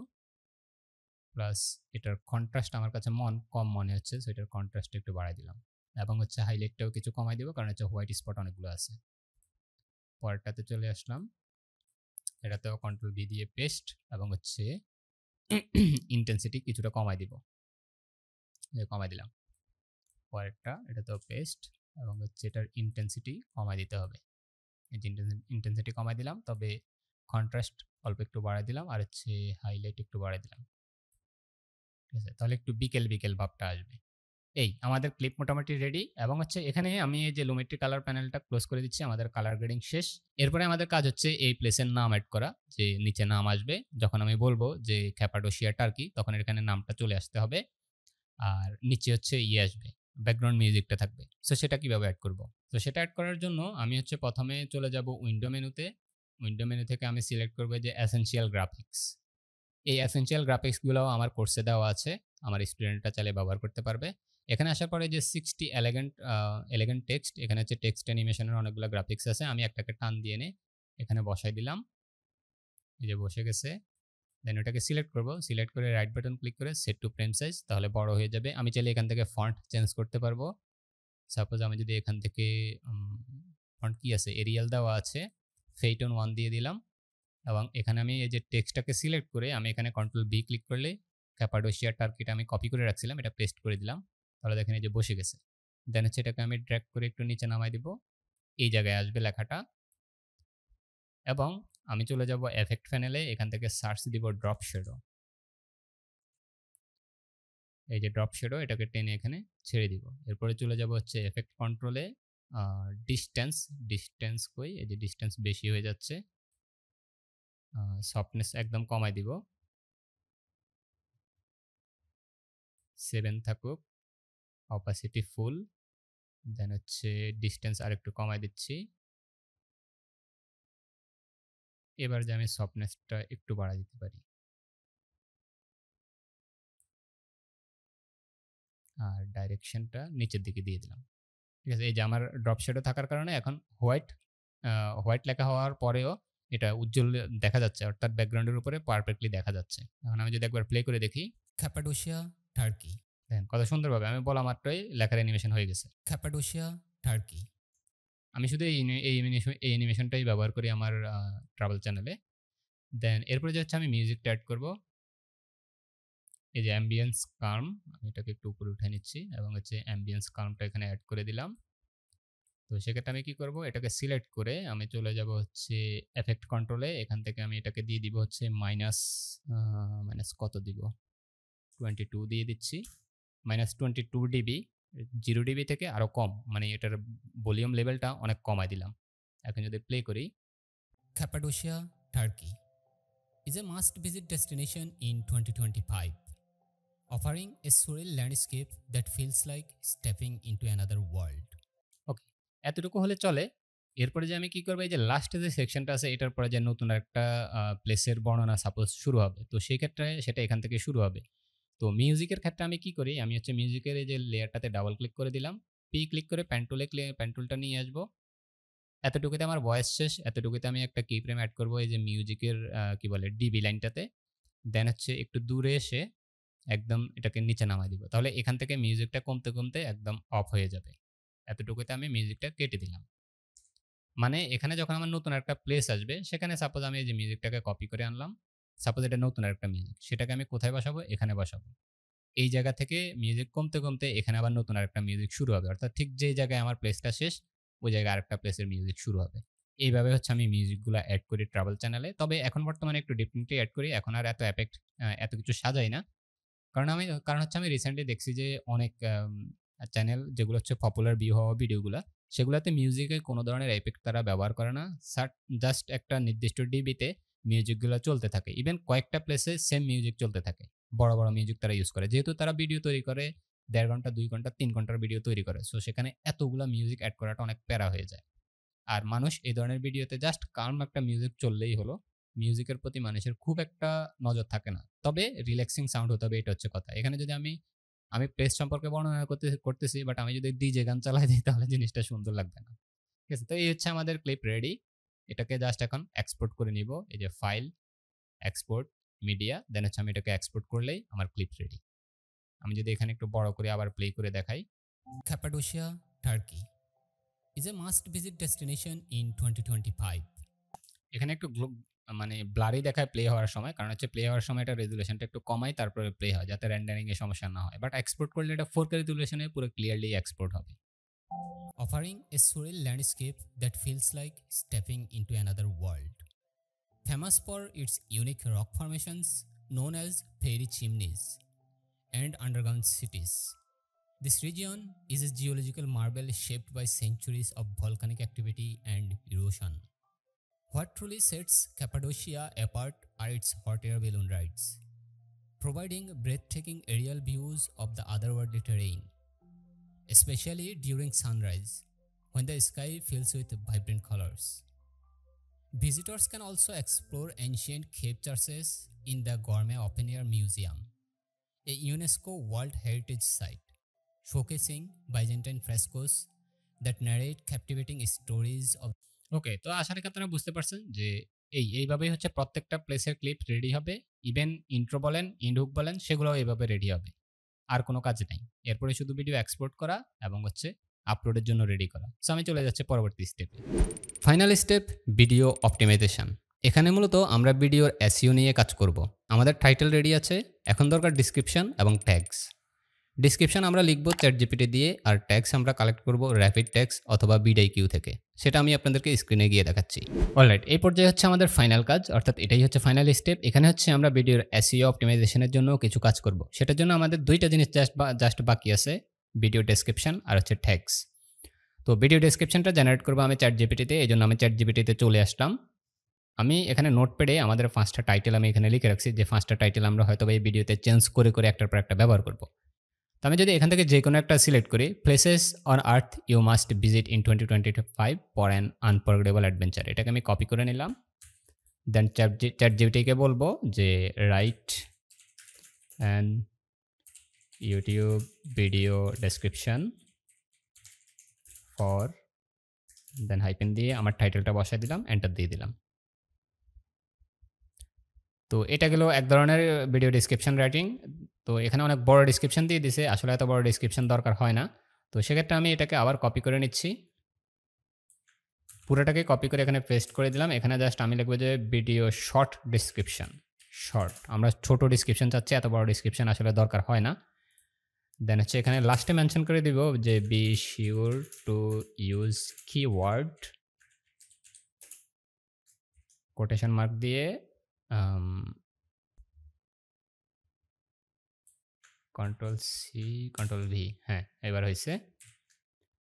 প্লাস এটার কন্ট্রাস্ট আমার কাছে কম মনে হচ্ছে, সো এটার কন্ট্রাস্ট একটু বাড়াই দিলাম এবং হচ্ছে হাইলাইটটাও কিছু কমাই দিব, কারণ হচ্ছে হোয়াইট স্পট অনেকগুলো আছে। পরেরটাতে চলে আসলাম, এটাতেও কন্ট্রোল বি দিয়ে পেস্ট এবং হচ্ছে ইন্টেন্সিটি কিছুটা কমাই দিব, কমাই দিলাম। পরেরটা এটাতেও পেস্ট এবং হচ্ছে এটার ইন্টেন্সিটি কমাই দিতে হবে, এই যে ইন্টেন্সিটি কমাই দিলাম, তবে কন্ট্রাস্ট অল্প একটু বাড়াই দিলাম আর হচ্ছে হাইলাইট একটু বাড়াই দিলাম, ঠিক আছে? তাহলে একটু বিকেল বিকেল ভাবটা আসবে। এই আমাদের ক্লিপ মোটামুটি রেডি এবং হচ্ছে এখানে আমি এই যে লুমেট্রি কালার প্যানেলটা ক্লোজ করে দিচ্ছি, আমাদের কালার গ্রেডিং শেষ। এরপরে আমাদের কাজ হচ্ছে এই প্লেসের নাম অ্যাড করা, যে নিচে নাম আসবে যখন আমি বলবো যে ক্যাপাডোশিয়া টার্কি, তখন এখানে নামটা চলে আসতে হবে, আর নিচে হচ্ছে আসবে, ব্যাকগ্রাউন্ড মিউজিকটা থাকবে। সো সেটা কিভাবে অ্যাড করব? তো সেটা অ্যাড করার জন্য আমি হচ্ছে প্রথমে চলে যাব উইন্ডো মেনুতে, উইন্ডো মেনু থেকে আমি সিলেক্ট করব যে এসেনশিয়াল গ্রাফিক্স। এই এসেনশিয়াল গ্রাফিক্সগুলো আমার কোর্সে দেওয়া আছে, আমার স্টুডেন্টরা চাইলে ব্যবহার করতে পারবে। এখানে আসার পরে যে 60 এলিগেন্ট টেক্সট, এখানে হচ্ছে টেক্সট অ্যানিমেশনের অনেকগুলো গ্রাফিক্স আছে, আমি একটাকে টান দিয়ে এনে এখানে বসাই দিলাম, এই যে বসে গেছে। দেন ওটাকে সিলেক্ট করব, সিলেক্ট করে রাইট বাটন ক্লিক করে সেট টু ফ্রেম সাইজ, তাহলে বড় হয়ে যাবে। আমি চাইলে এখান থেকে ফন্ট চেঞ্জ করতে পারবো। সাপোজ আমি যদি এখান থেকে ফন্ট কি আছে, এরিয়াল দেওয়া আছে, ফেইটন 1 দিয়ে দিলাম এবং এখানে আমি এই যে টেক্সটটাকে সিলেক্ট করে আমি এখানে কন্ট্রোল বি ক্লিক করলে ক্যাপাডোশিয়া টার্কিটা আমি কপি করে রাখছিলাম, এটা পেস্ট করে দিলাম, তাহলে দেখেন এই যে বসে গেছে। দেন হচ্ছে এটাকে আমি ড্র্যাগ করে একটু নিচে নামাই দিব, এই জায়গায় আসবে লেখাটা, এবং আমি চলে যাব এফেক্ট প্যানেলে, এখান থেকে সার্চ দিব ড্রপ শ্যাডো, এই যে ড্রপ শ্যাডো, এটাকে টেনে এখানে ছেড়ে দিব। এরপরে চলে যাব হচ্ছে এফেক্ট কন্ট্রোলে, ডিস্টেন্স কই, এই যে ডিস্টেন্স বেশি হয়ে যাচ্ছে, সফটনেস একদম কমাই দিব, 7 থাকুক, অপাসিটি ফুল, দেন হচ্ছে ডিস্টেন্স আর একটু কমাই দিচ্ছি। এবার যে আমি সফটনেসটা একটু বাড়াই দিতে পারি, আর ডাইরেকশনটা নিচের দিকে দিয়ে দিলাম, ঠিক আছে? এই যে আমার ড্রপ শ্যাডো থাকার কারণে এখন হোয়াইট লেখা হওয়ার পরেও এটা উজ্জ্বল দেখা যাচ্ছে, অর্থাৎ ব্যাকগ্রাউন্ডের উপরে পারফেক্টলি দেখা যাচ্ছে। এখন আমি যদি একবার প্লে করে দেখি, ক্যাপাডোশিয়া টার্কি, দেখেন কত সুন্দরভাবে আমি বলা মাত্রই লেখার অ্যানিমেশন হয়ে গেছে, ক্যাপাডোশিয়া টার্কি। আমি শুধু এই অ্যানিমেশনটাই ব্যবহার করি আমার ট্রাভেল চ্যানেলে। দেন এরপরে যে হচ্ছে আমি মিউজিকটা অ্যাড করব, এই যে অ্যাম্বিয়েন্স কার্ম, আমি এটাকে একটু উপরে উঠে নিচ্ছি এবং হচ্ছে অ্যাম্বিয়েন্স কার্মটা এখানে অ্যাড করে দিলাম। তো সেক্ষেত্রে আমি কি করব, এটাকে সিলেক্ট করে আমি চলে যাব হচ্ছে এফেক্ট কন্ট্রোলে, এখান থেকে আমি এটাকে দিয়ে দিব হচ্ছে মাইনাস কত দিব, 22 দিয়ে দিচ্ছি, -22 ডিবি, 0 ডিবি থেকে আরও কম, মানে এটার ভলিউম লেভেলটা অনেক কমাই দিলাম। এখন যদি প্লে করি, Cappadocia Turkey is a must-visit destination in 2025, offering a surreal landscape that feels like stepping into another world. ওকে, এতটুকু হলে চলে। এরপরে যে আমি কি করব, এই যে লাস্টে যে সেকশনটা আছে এটার পরে যে নতুন একটা প্লেসের বর্ণনা সাপোজ শুরু হবে। তো সেই ক্ষেত্রে সেটা এখান থেকে শুরু হবে। তো মিউজিকের ক্ষেত্রে আমি কি করি, আমি হচ্ছে মিউজিকের এই যে লেয়ারটাতে ডাবল ক্লিক করে দিলাম। ক্লিক করে পেন টুলটা নিয়ে আসবো। এতটুকুতে আমার ভয়েস শেষ। এতটুকুতে আমি একটা কি ফ্রেম এড করব এই যে মিউজিকের কি বলে ডিবি লাইনটাতে। দেন হচ্ছে একটু দূরে এসে একদম এটাকে নিচে নামায় দিব। তাহলে এখান থেকে মিউজিকটা কমতে, কমতে একদম অফ হয়ে যাবে। এতটুকুতে আমি মিউজিকটা কেটে দিলাম। মানে এখানে যখন আমার নতুন একটা প্লেস আসবে, সেখানে সাপোজ আমি এই যে মিউজিকটাকে কপি করে আনলাম। সাপোজ এটা নতুন একটা মিউজিক। সেটাকে আমি কোথায় বসাবো? এখানে বসাবো। এই জায়গা থেকে মিউজিক কমতে, কমতে এখানে আবার নতুন আরেকটা মিউজিক শুরু হবে। অর্থাৎ ঠিক যেই জায়গায় আমার প্লেসটা শেষ, ওই জায়গায় আরেকটা প্লেসের মিউজিক শুরু হবে। এইভাবে হচ্ছে আমি মিউজিকগুলা এড করি ট্রাভেল চ্যানেলে। তবে এখন বর্তমানে একটু ডিফারেন্টলি এড করি। এখন আর এত এত কিছু সাজাই না। কারণ হচ্ছে আমি রিসেন্টলি দেখছি যে অনেক চ্যানেল যেগুলো হচ্ছে পপুলার ভিউ হওয়া ভিডিওগুলা, সেগুলাতে মিউজিকে কোনো ধরনের এফেক্ট তারা ব্যবহার করে না। জাস্ট একটা নির্দিষ্ট ডিবিতে মিউজিকগুলো চলতে থাকে। ইভেন কয়েকটা প্লেসে সেম মিউজিক চলতে থাকে। বড়, বড় মিউজিক তারা ইউজ করে। যেহেতু তারা ভিডিও তৈরি করে ১.৫ ঘন্টা, ২ ঘন্টা, ৩ ঘন্টার ভিডিও তৈরি করে। সো সেখানে এতগুলা মিউজিক এড করাটা অনেক প্যারা হয়ে যায়। আর মানুষ এই ধরনের ভিডিওতে জাস্ট কাল্ম একটা মিউজিক চললেই হলো। মিউজিকের প্রতি মানুষের খুব একটা নজর থাকে না। তবে রিল্যাক্সিং সাউন্ড হতে হবে, এটা হচ্ছে কথা। এখানে যদি আমি প্লেস সম্পর্কে বর্ণনা করতেছি, বাট আমি যদি ডিজে গান চালাই দিই তাহলে জিনিসটা সুন্দর লাগবে না। ঠিক আছে? তো এই হচ্ছে আমাদের ক্লিপ রেডি। এটাকে জাস্ট এখন এক্সপোর্ট করে নিব। এই যে ফাইল, এক্সপোর্ট, মিডিয়া, দেন হচ্ছে আমি এটাকে এক্সপোর্ট করলেই আমার ক্লিপ রেডি। আমি যদি এখানে একটু বড় করে আবার প্লে করে দেখাই। Cappadocia, Turkey is a must-visit destination in 2025. এখানে একটু মানে ব্লারি দেখায় প্লে হওয়ার সময়, কারণ হচ্ছে প্লে হওয়ার সময় এটা রেজুলেশনটা একটু কমাই তারপরে প্লে হয়, যাতে রেন্ডারিং এর সমস্যা না হয়। বাট এক্সপোর্ট করলে এটা 4K রেজুলেশনে পুরো ক্লিয়ারলি এক্সপোর্ট হবে। Offering a surreal landscape that feels like stepping into another world. Famous for its unique rock formations known as fairy chimneys and underground cities. This region is a geological marvel shaped by centuries of volcanic activity and erosion. What truly sets Cappadocia apart are its hot air balloon rides, providing breathtaking aerial views of the otherworldly terrain, especially during sunrise, when the sky fills with vibrant colors. Visitors can also explore ancient cave churches in the Gourmet Open Air Museum, a UNESCO World Heritage Site, showcasing Byzantine frescoes that narrate captivating stories of. ওকে, তো আশা রাখি আপনারা বুঝতে পারছেন যে এইভাবেই হচ্ছে প্রত্যেকটা প্লেসের ক্লিপ রেডি হবে। ইভেন ইন্ট্রো বলেন, ইন্ডহুক বলেন, সেগুলোও এইভাবে রেডি হবে। আর কোনো কাজ নাই। এরপরে শুধু ভিডিও এক্সপোর্ট করা এবং হচ্ছে আপলোডের জন্য রেডি করা। সো আমি চলে যাচ্ছি পরবর্তী স্টেপে। Final step, video optimization. এখানে মূলত আমরা ভিডিওর এসইও নিয়ে কাজ করব। আমাদের টাইটেল রেডি আছে, এখন দরকার ডিসক্রিপশন এবং ট্যাগস। ডিসক্রিপশন আমরা লিখব চ্যাটজিপিটি দিয়ে, আর ট্যাগস আমরা কালেক্ট করব র্যাপিড ট্যাগস অথবা ভিডিকিউ থেকে। সেটা আমি আপনাদেরকে স্ক্রিনে গিয়ে দেখাচ্ছি। অলরাইট, এই পর্যায়ে হচ্ছে আমাদের ফাইনাল কাজ, অর্থাৎ এটাই হচ্ছে ফাইনাল স্টেপ। এখানে হচ্ছে আমরা ভিডিওর এসইও অপটিমাইজেশনের জন্য কিছু কাজ করব। সেটার জন্য আমাদের দুইটা জিনিস জাস্ট বাকি আছে, ভিডিও ডেসক্রিপশন আর হচ্ছে ট্যাগস। তো ভিডিও ডেসক্রিপশনটা জেনারেট করবো আমি চ্যাটজিপিটিতে, এই জন্য আমি চ্যাটজিপিটিতে চলে আসলাম। আমি এখানে নোটপ্যাডে আমাদের 5টা টাইটেল আমি এখানে লিখে রাখছি, যে 5টা টাইটেল আমরা হয়তো এই ভিডিওতে চেঞ্জ করে করে একটার পর একটা ব্যবহার করব। তো আমি যদি এখান থেকে যে কোনো একটা সিলেক্ট করি, places on earth you must visit in 2025 for an unforgettable adventure, এটাকে আমি কপি করে নিলাম। দেন চ্যাটজিপিটিকে বলবো যে write an YouTube video description for, then hyphen দিয়ে আমার টাইটেলটা বসাই দিলাম, এন্টার দিয়ে দিলাম। তো এটা গেল এক ধরনের ভিডিও ডেসক্রিপশন রাইটিং। তো এখানে অনেক বড় ডেসক্রিপশন দিয়ে দিছে, আসলে এত বড় ডেসক্রিপশন দরকার হয় না। তো সেক্ষেত্রে আমি এটাকে আবার কপি করে নিচ্ছি, পুরোটাকে কপি করে এখানে পেস্ট করে দিলাম। এখানে জাস্ট আমি লিখবো যে ভিডিও শর্ট ডেসক্রিপশন, শর্ট। আমরা ছোট ডেসক্রিপশন চাচ্ছি, এত বড় ডেসক্রিপশন আসলে দরকার হয় না। দেন হচ্ছে এখানে লাস্টে মেনশন করে দিব যে be sure to use keyword, quotation mark দিয়ে Ctrl+C Ctrl+V, হ্যাঁ এবার হয়েছে।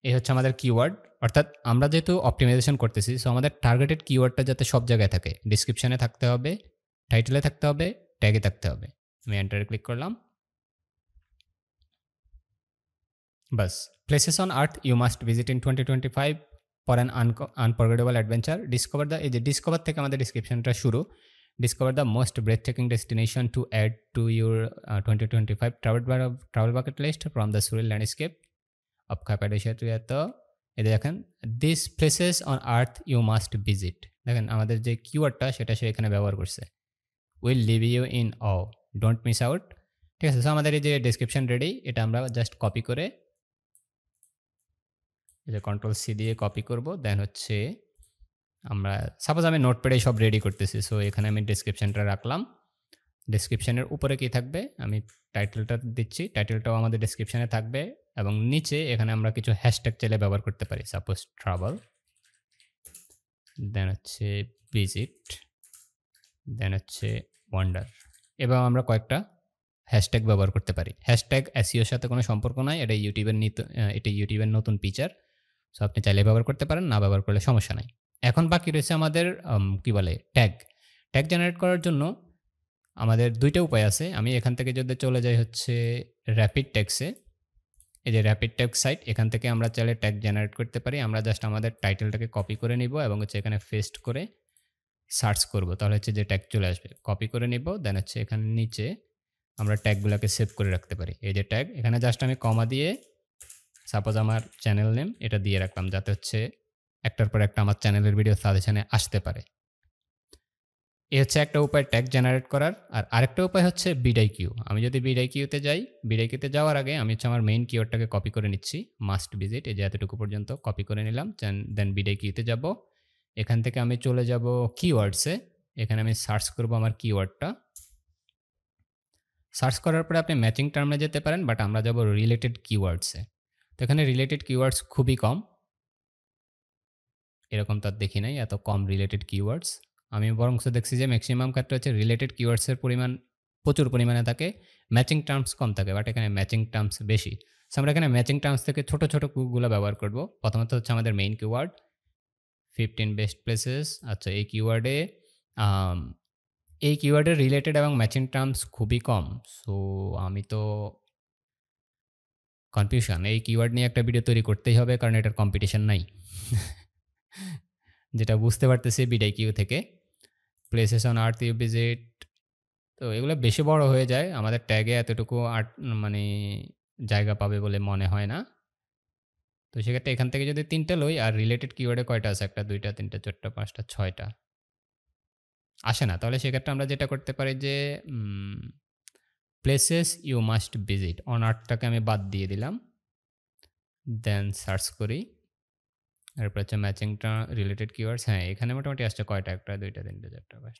এই হচ্ছে আমাদের কিওয়ার্ড, অর্থাৎ আমরা যেহেতু অপটিমাইজেশন করতেছি, সো আমাদের টার্গেটেড কিওয়ার্ডটা যাতে সব জায়গায় থাকে, ডিসক্রিপশনে থাকতে হবে, টাইটেলে থাকতে হবে, ট্যাগে থাকতে হবে। আমি এন্টারে ক্লিক করলাম। বাস, places on earth you must visit in 2025 for an unforgettable adventure. Discover the, এই যে ডিসকভার থেকে আমাদের ডিসক্রিপশনটা শুরু। Discover the most breath taking destination to add to your 2025 travel bucket list from the surreal landscape of Cappadocia to এত। এই দেখেন, this places on earth you must visit, দেখেন আমাদের যে কিওয়ার্ডটা সেটা সে এখানে ব্যবহার করছে। Will leave you in O, don't miss out. ঠিক আছে, সো আমাদের এই যে ডেসক্রিপশন রেডি, এটা আমরা জাস্ট কপি করে, এই যে কন্ট্রোল সি দিয়ে কপি করব। দেন হচ্ছে আমরা, সাপোজ আমি নোটপ্যাডে সব রেডি করতেছি, সো এখানে আমি ডেসক্রিপশনটা রাখলাম। ডেসক্রিপশনের উপরে কি থাকবে, আমি টাইটেলটা দিচ্ছি, টাইটেলটাও আমাদের ডেসক্রিপশনে থাকবে, এবং নিচে এখানে আমরা কিছু হ্যাশট্যাগ চাইলে ব্যবহার করতে পারি, সাপোজ ট্রাভেল, দেন হচ্ছে ভিজিট, দেন হচ্ছে ওয়ান্ডার, এবং আমরা কয়েকটা হ্যাশট্যাগ ব্যবহার করতে পারি। হ্যাশট্যাগ এসইওর সাথে কোনো সম্পর্ক নাই, এটা ইউটিউবের নতুন ফিচার। সো আপনি চাইলে ব্যবহার করতে পারেন, না ব্যবহার করলে সমস্যা নাই। এখন বাকি রয়েছে আমাদের কি বলে ট্যাগ। ট্যাগ জেনারেট করার জন্য আমাদের দুইটা উপায় আছে। আমি এখান থেকে যদি চলে যাই হচ্ছে র্যাপিড ট্যাগসে, এই যে র্যাপিড ট্যাগ সাইট, এখান থেকে আমরা চাইলে ট্যাগ জেনারেট করতে পারি। আমরা জাস্ট আমাদের টাইটেলটাকে কপি করে নিব এবং হচ্ছে এখানে পেস্ট করে সার্চ করব, তাহলে হচ্ছে যে ট্যাগ চলে আসবে। কপি করে নিব, দেন হচ্ছে এখানে নিচে আমরা ট্যাগগুলোকে সেভ করে রাখতে পারি। এই যে ট্যাগ, এখানে জাস্ট আমি কমা দিয়ে সাপোজ আমার চ্যানেল নেম এটা দিয়ে রাখলাম, যাতে হচ্ছে একটার পর একটা আমার চ্যানেলের ভিডিও সাজেশনে আসতে পারে। এই হচ্ছে একটা উপায় ট্যাগ জেনারেট করার। আর আরেকটা উপায় হচ্ছে বিডাইকিউ। আমি যদি বিডাইকিউতে যাই, বিডাইকিউতে যাওয়ার আগে আমি হচ্ছে আমার মেইন কিওয়ার্ডটাকে কপি করে নিচ্ছি, মাস্ট ভিজিট, এই যে এতটুকু পর্যন্ত কপি করে নিলাম। দেন বিডাইকিউতে যাব, এখান থেকে আমি চলে যাব কিওয়ার্ডসে, এখানে আমি সার্চ করব আমার কিওয়ার্ডটা। সার্চ করার পরে আপনি ম্যাচিং টার্মে যেতে পারেন, বাট আমরা যাব রিলেটেড কিওয়ার্ডসে। তো এখানে রিলেটেড কিওয়ার্ডস খুবই কম, এরকম তার দেখি নাই এত কম রিলেটেড কিওয়ার্ডস। আমি বরং দেখছি যে ম্যাক্সিমাম ক্ষেত্রে হচ্ছে রিলেটেড কিওয়ার্ডসের পরিমাণ প্রচুর পরিমাণে থাকে, ম্যাচিং টার্মস কম থাকে, বাট এখানে ম্যাচিং টার্মস বেশি। সো আমরা এখানে ম্যাচিং টার্মস থেকে ছোট ছোট কুগুলো ব্যবহার করব। প্রথমত হচ্ছে আমাদের মেইন কিওয়ার্ড 15 বেস্ট প্লেসেস। আচ্ছা, এই কিওয়ার্ডের রিলেটেড এবং ম্যাচিং টার্মস খুবই কম। সো আমি তো কনফিউশন, এই কিওয়ার্ড নিয়ে একটা ভিডিও তৈরি করতেই হবে, কারণ এটার কম্পিটিশন নাই। যেটা বুঝতে পারতেছি বিডাইকিউ থেকে। Places on earth you visit, তো এগুলো বেশি বড় হয়ে যায়, আমাদের ট্যাগে এতটুকু মানে জায়গা পাবে বলে মনে হয় না। তো সেক্ষেত্রে এখান থেকে যদি 3টা লই, আর রিলেটেড কিওয়ার্ডে কয়টা আছে, 1 2 3 4 5 6টা আসে না, তাহলে সেক্ষেত্রে আমরা যেটা করতে পারি যে places you must visit on আর্থটাকে আমি বাদ দিয়ে দিলাম। দেন সার্চ করি, এরপর হচ্ছে ম্যাচিংটা রিলেটেড কিওয়ার্ডস। হ্যাঁ, এখানে মোটামুটি আসছে কয়টা, 1 2 3 4 5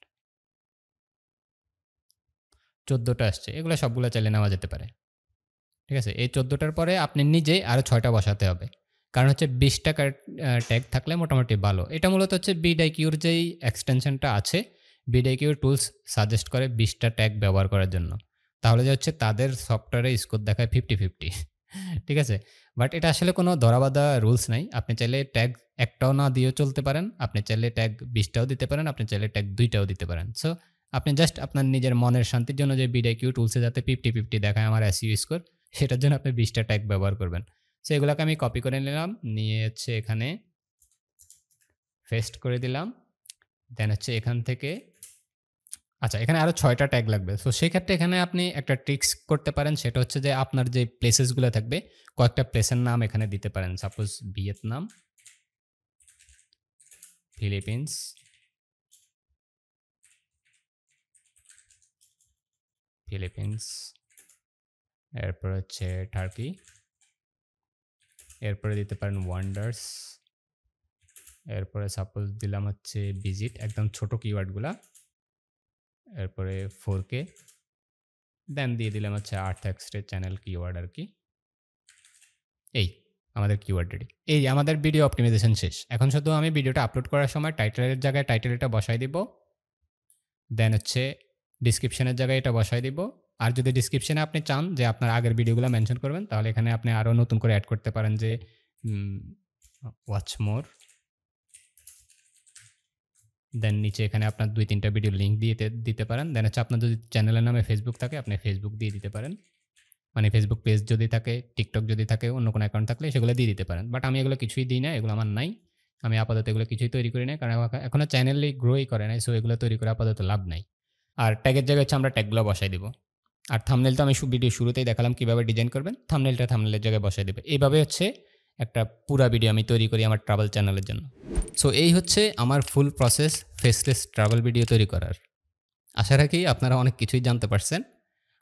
14টা আসছে। এগুলো সবগুলো চাইলে নেওয়া যেতে পারে। ঠিক আছে, এই 14টার পরে আপনি নিজেই আরও 6টা বসাতে হবে, কারণ হচ্ছে 20টা ট্যাগ থাকলে মোটামুটি ভালো। এটা মূলত হচ্ছে বিডাইকিউর যেই এক্সটেনশনটা আছে, বিডাইকিউর টুলস সাজেস্ট করে 20টা ট্যাগ ব্যবহার করার জন্য, তাহলে যে হচ্ছে তাদের সফটওয়্যারে স্কোর দেখায় 50-50। ঠিক আছে, বাট এটা আসলে কোনো ধরাবাঁধা রুলস নাই। আপনি চাইলে ট্যাগ একটাও না দিয়েও চলতে পারেন, আপনি চাইলে ট্যাগ 20টাও দিতে পারেন, আপনি চাইলে ট্যাগ 2টাও দিতে পারেন। সো আপনি জাস্ট আপনার নিজের মনের শান্তির জন্য যে বিডাইকিউ টুলসে যাতে 50-50 দেখায় আমার এসইও স্কোর, সেটার জন্য আপনি 20টা ট্যাগ ব্যবহার করবেন। সো এগুলোকে আমি কপি করে নিলাম, নিয়ে হচ্ছে এখানে পেস্ট করে দিলাম। দেন হচ্ছে এখান থেকে, আচ্ছা এখানে আরও 6টা ট্যাগ লাগবে। সো সেক্ষেত্রে এখানে আপনি একটা ট্রিক্স করতে পারেন, সেটা হচ্ছে যে আপনার যে প্লেসেসগুলো থাকবে, কয়েকটা প্লেসের নাম এখানে দিতে পারেন। সাপোজ ভিয়েতনাম, ফিলিপিন্স, এরপর হচ্ছে টার্কি, এরপরে দিতে পারেন ওয়ান্ডার্স, এরপরে সাপোজ দিলাম হচ্ছে ভিজিট, একদম ছোট কিওয়ার্ডগুলা, এরপরে 4K, দেন দিয়ে দিলাম হচ্ছে আর্থ এক্সট্রে চ্যানেল কিওয়ার্ড আর কি। এই আমাদের কিওয়ার্ড রেডি। এই আমাদের ভিডিও অপটিমাইজেশন শেষ। এখন শুধু আমি ভিডিওটা আপলোড করার সময় টাইটেলের জায়গায় টাইটেলটা বসাই দিব, দেন হচ্ছে ডিসক্রিপশনের জায়গায় এটা বসাই দিব। আর যদি ডিসক্রিপশনে আপনি চান যে আপনার আগের ভিডিওগুলো মেনশন করবেন, তাহলে এখানে আপনি আরও নতুন করে অ্যাড করতে পারেন যে ওয়াচ মোর, দেন নিচে এখানে আপনার 2-3টা ভিডিও লিঙ্ক দিয়ে দিতে পারেন। দেন হচ্ছে আপনার যদি চ্যানেলের নামে ফেসবুক থাকে, আপনি ফেসবুক দিয়ে দিতে পারেন। মানে ফেসবুক পেজ যদি থাকে, টিকটক যদি থাকে, অন্য কোনো অ্যাকাউন্ট থাকলে সেগুলো দিয়ে দিতে পারেন। বাট আমি এগুলো কিছুই দিই না, এগুলো আমার নাই। আমি আপাতত এগুলো কিছুই তৈরি করি নাই, কারণ এখনো চ্যানেলই গ্রোই করে নাই। সো এগুলো তৈরি করে আপাতত লাভ নাই। আর ট্যাগের জায়গায় হচ্ছে আমরা ট্যাগগুলো বসাই দিব। আর থাম্বনেল তো আমি ভিডিও শুরুতেই দেখালাম কিভাবে ডিজাইন করবেন। থাম্বনেলটা থাম্বনেলের জায়গায় বসাই দেবে। এইভাবে হচ্ছে একটা পুরা ভিডিও আমি তৈরি করি আমার ট্রাভেল চ্যানেলের জন্য। সো এই হচ্ছে আমার ফুল প্রসেস ফেসলেস ট্রাভেল ভিডিও তৈরি করার। আশা রাখি আপনারা অনেক কিছুই জানতে পারছেন।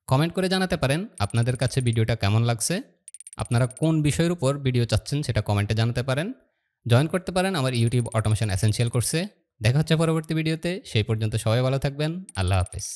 কমেন্ট করে জানাতে পারেন আপনাদের কাছে ভিডিওটা কেমন লাগছে। আপনারা কোন বিষয়ের উপর ভিডিও চাচ্ছেন সেটা কমেন্টে জানাতে পারেন। জয়েন করতে পারেন আমার ইউটিউব অটোমেশন এসেনশিয়াল কোর্সে। দেখা হচ্ছে পরবর্তী ভিডিওতে। সেই পর্যন্ত সবাই ভালো থাকবেন। আল্লাহ হাফেজ।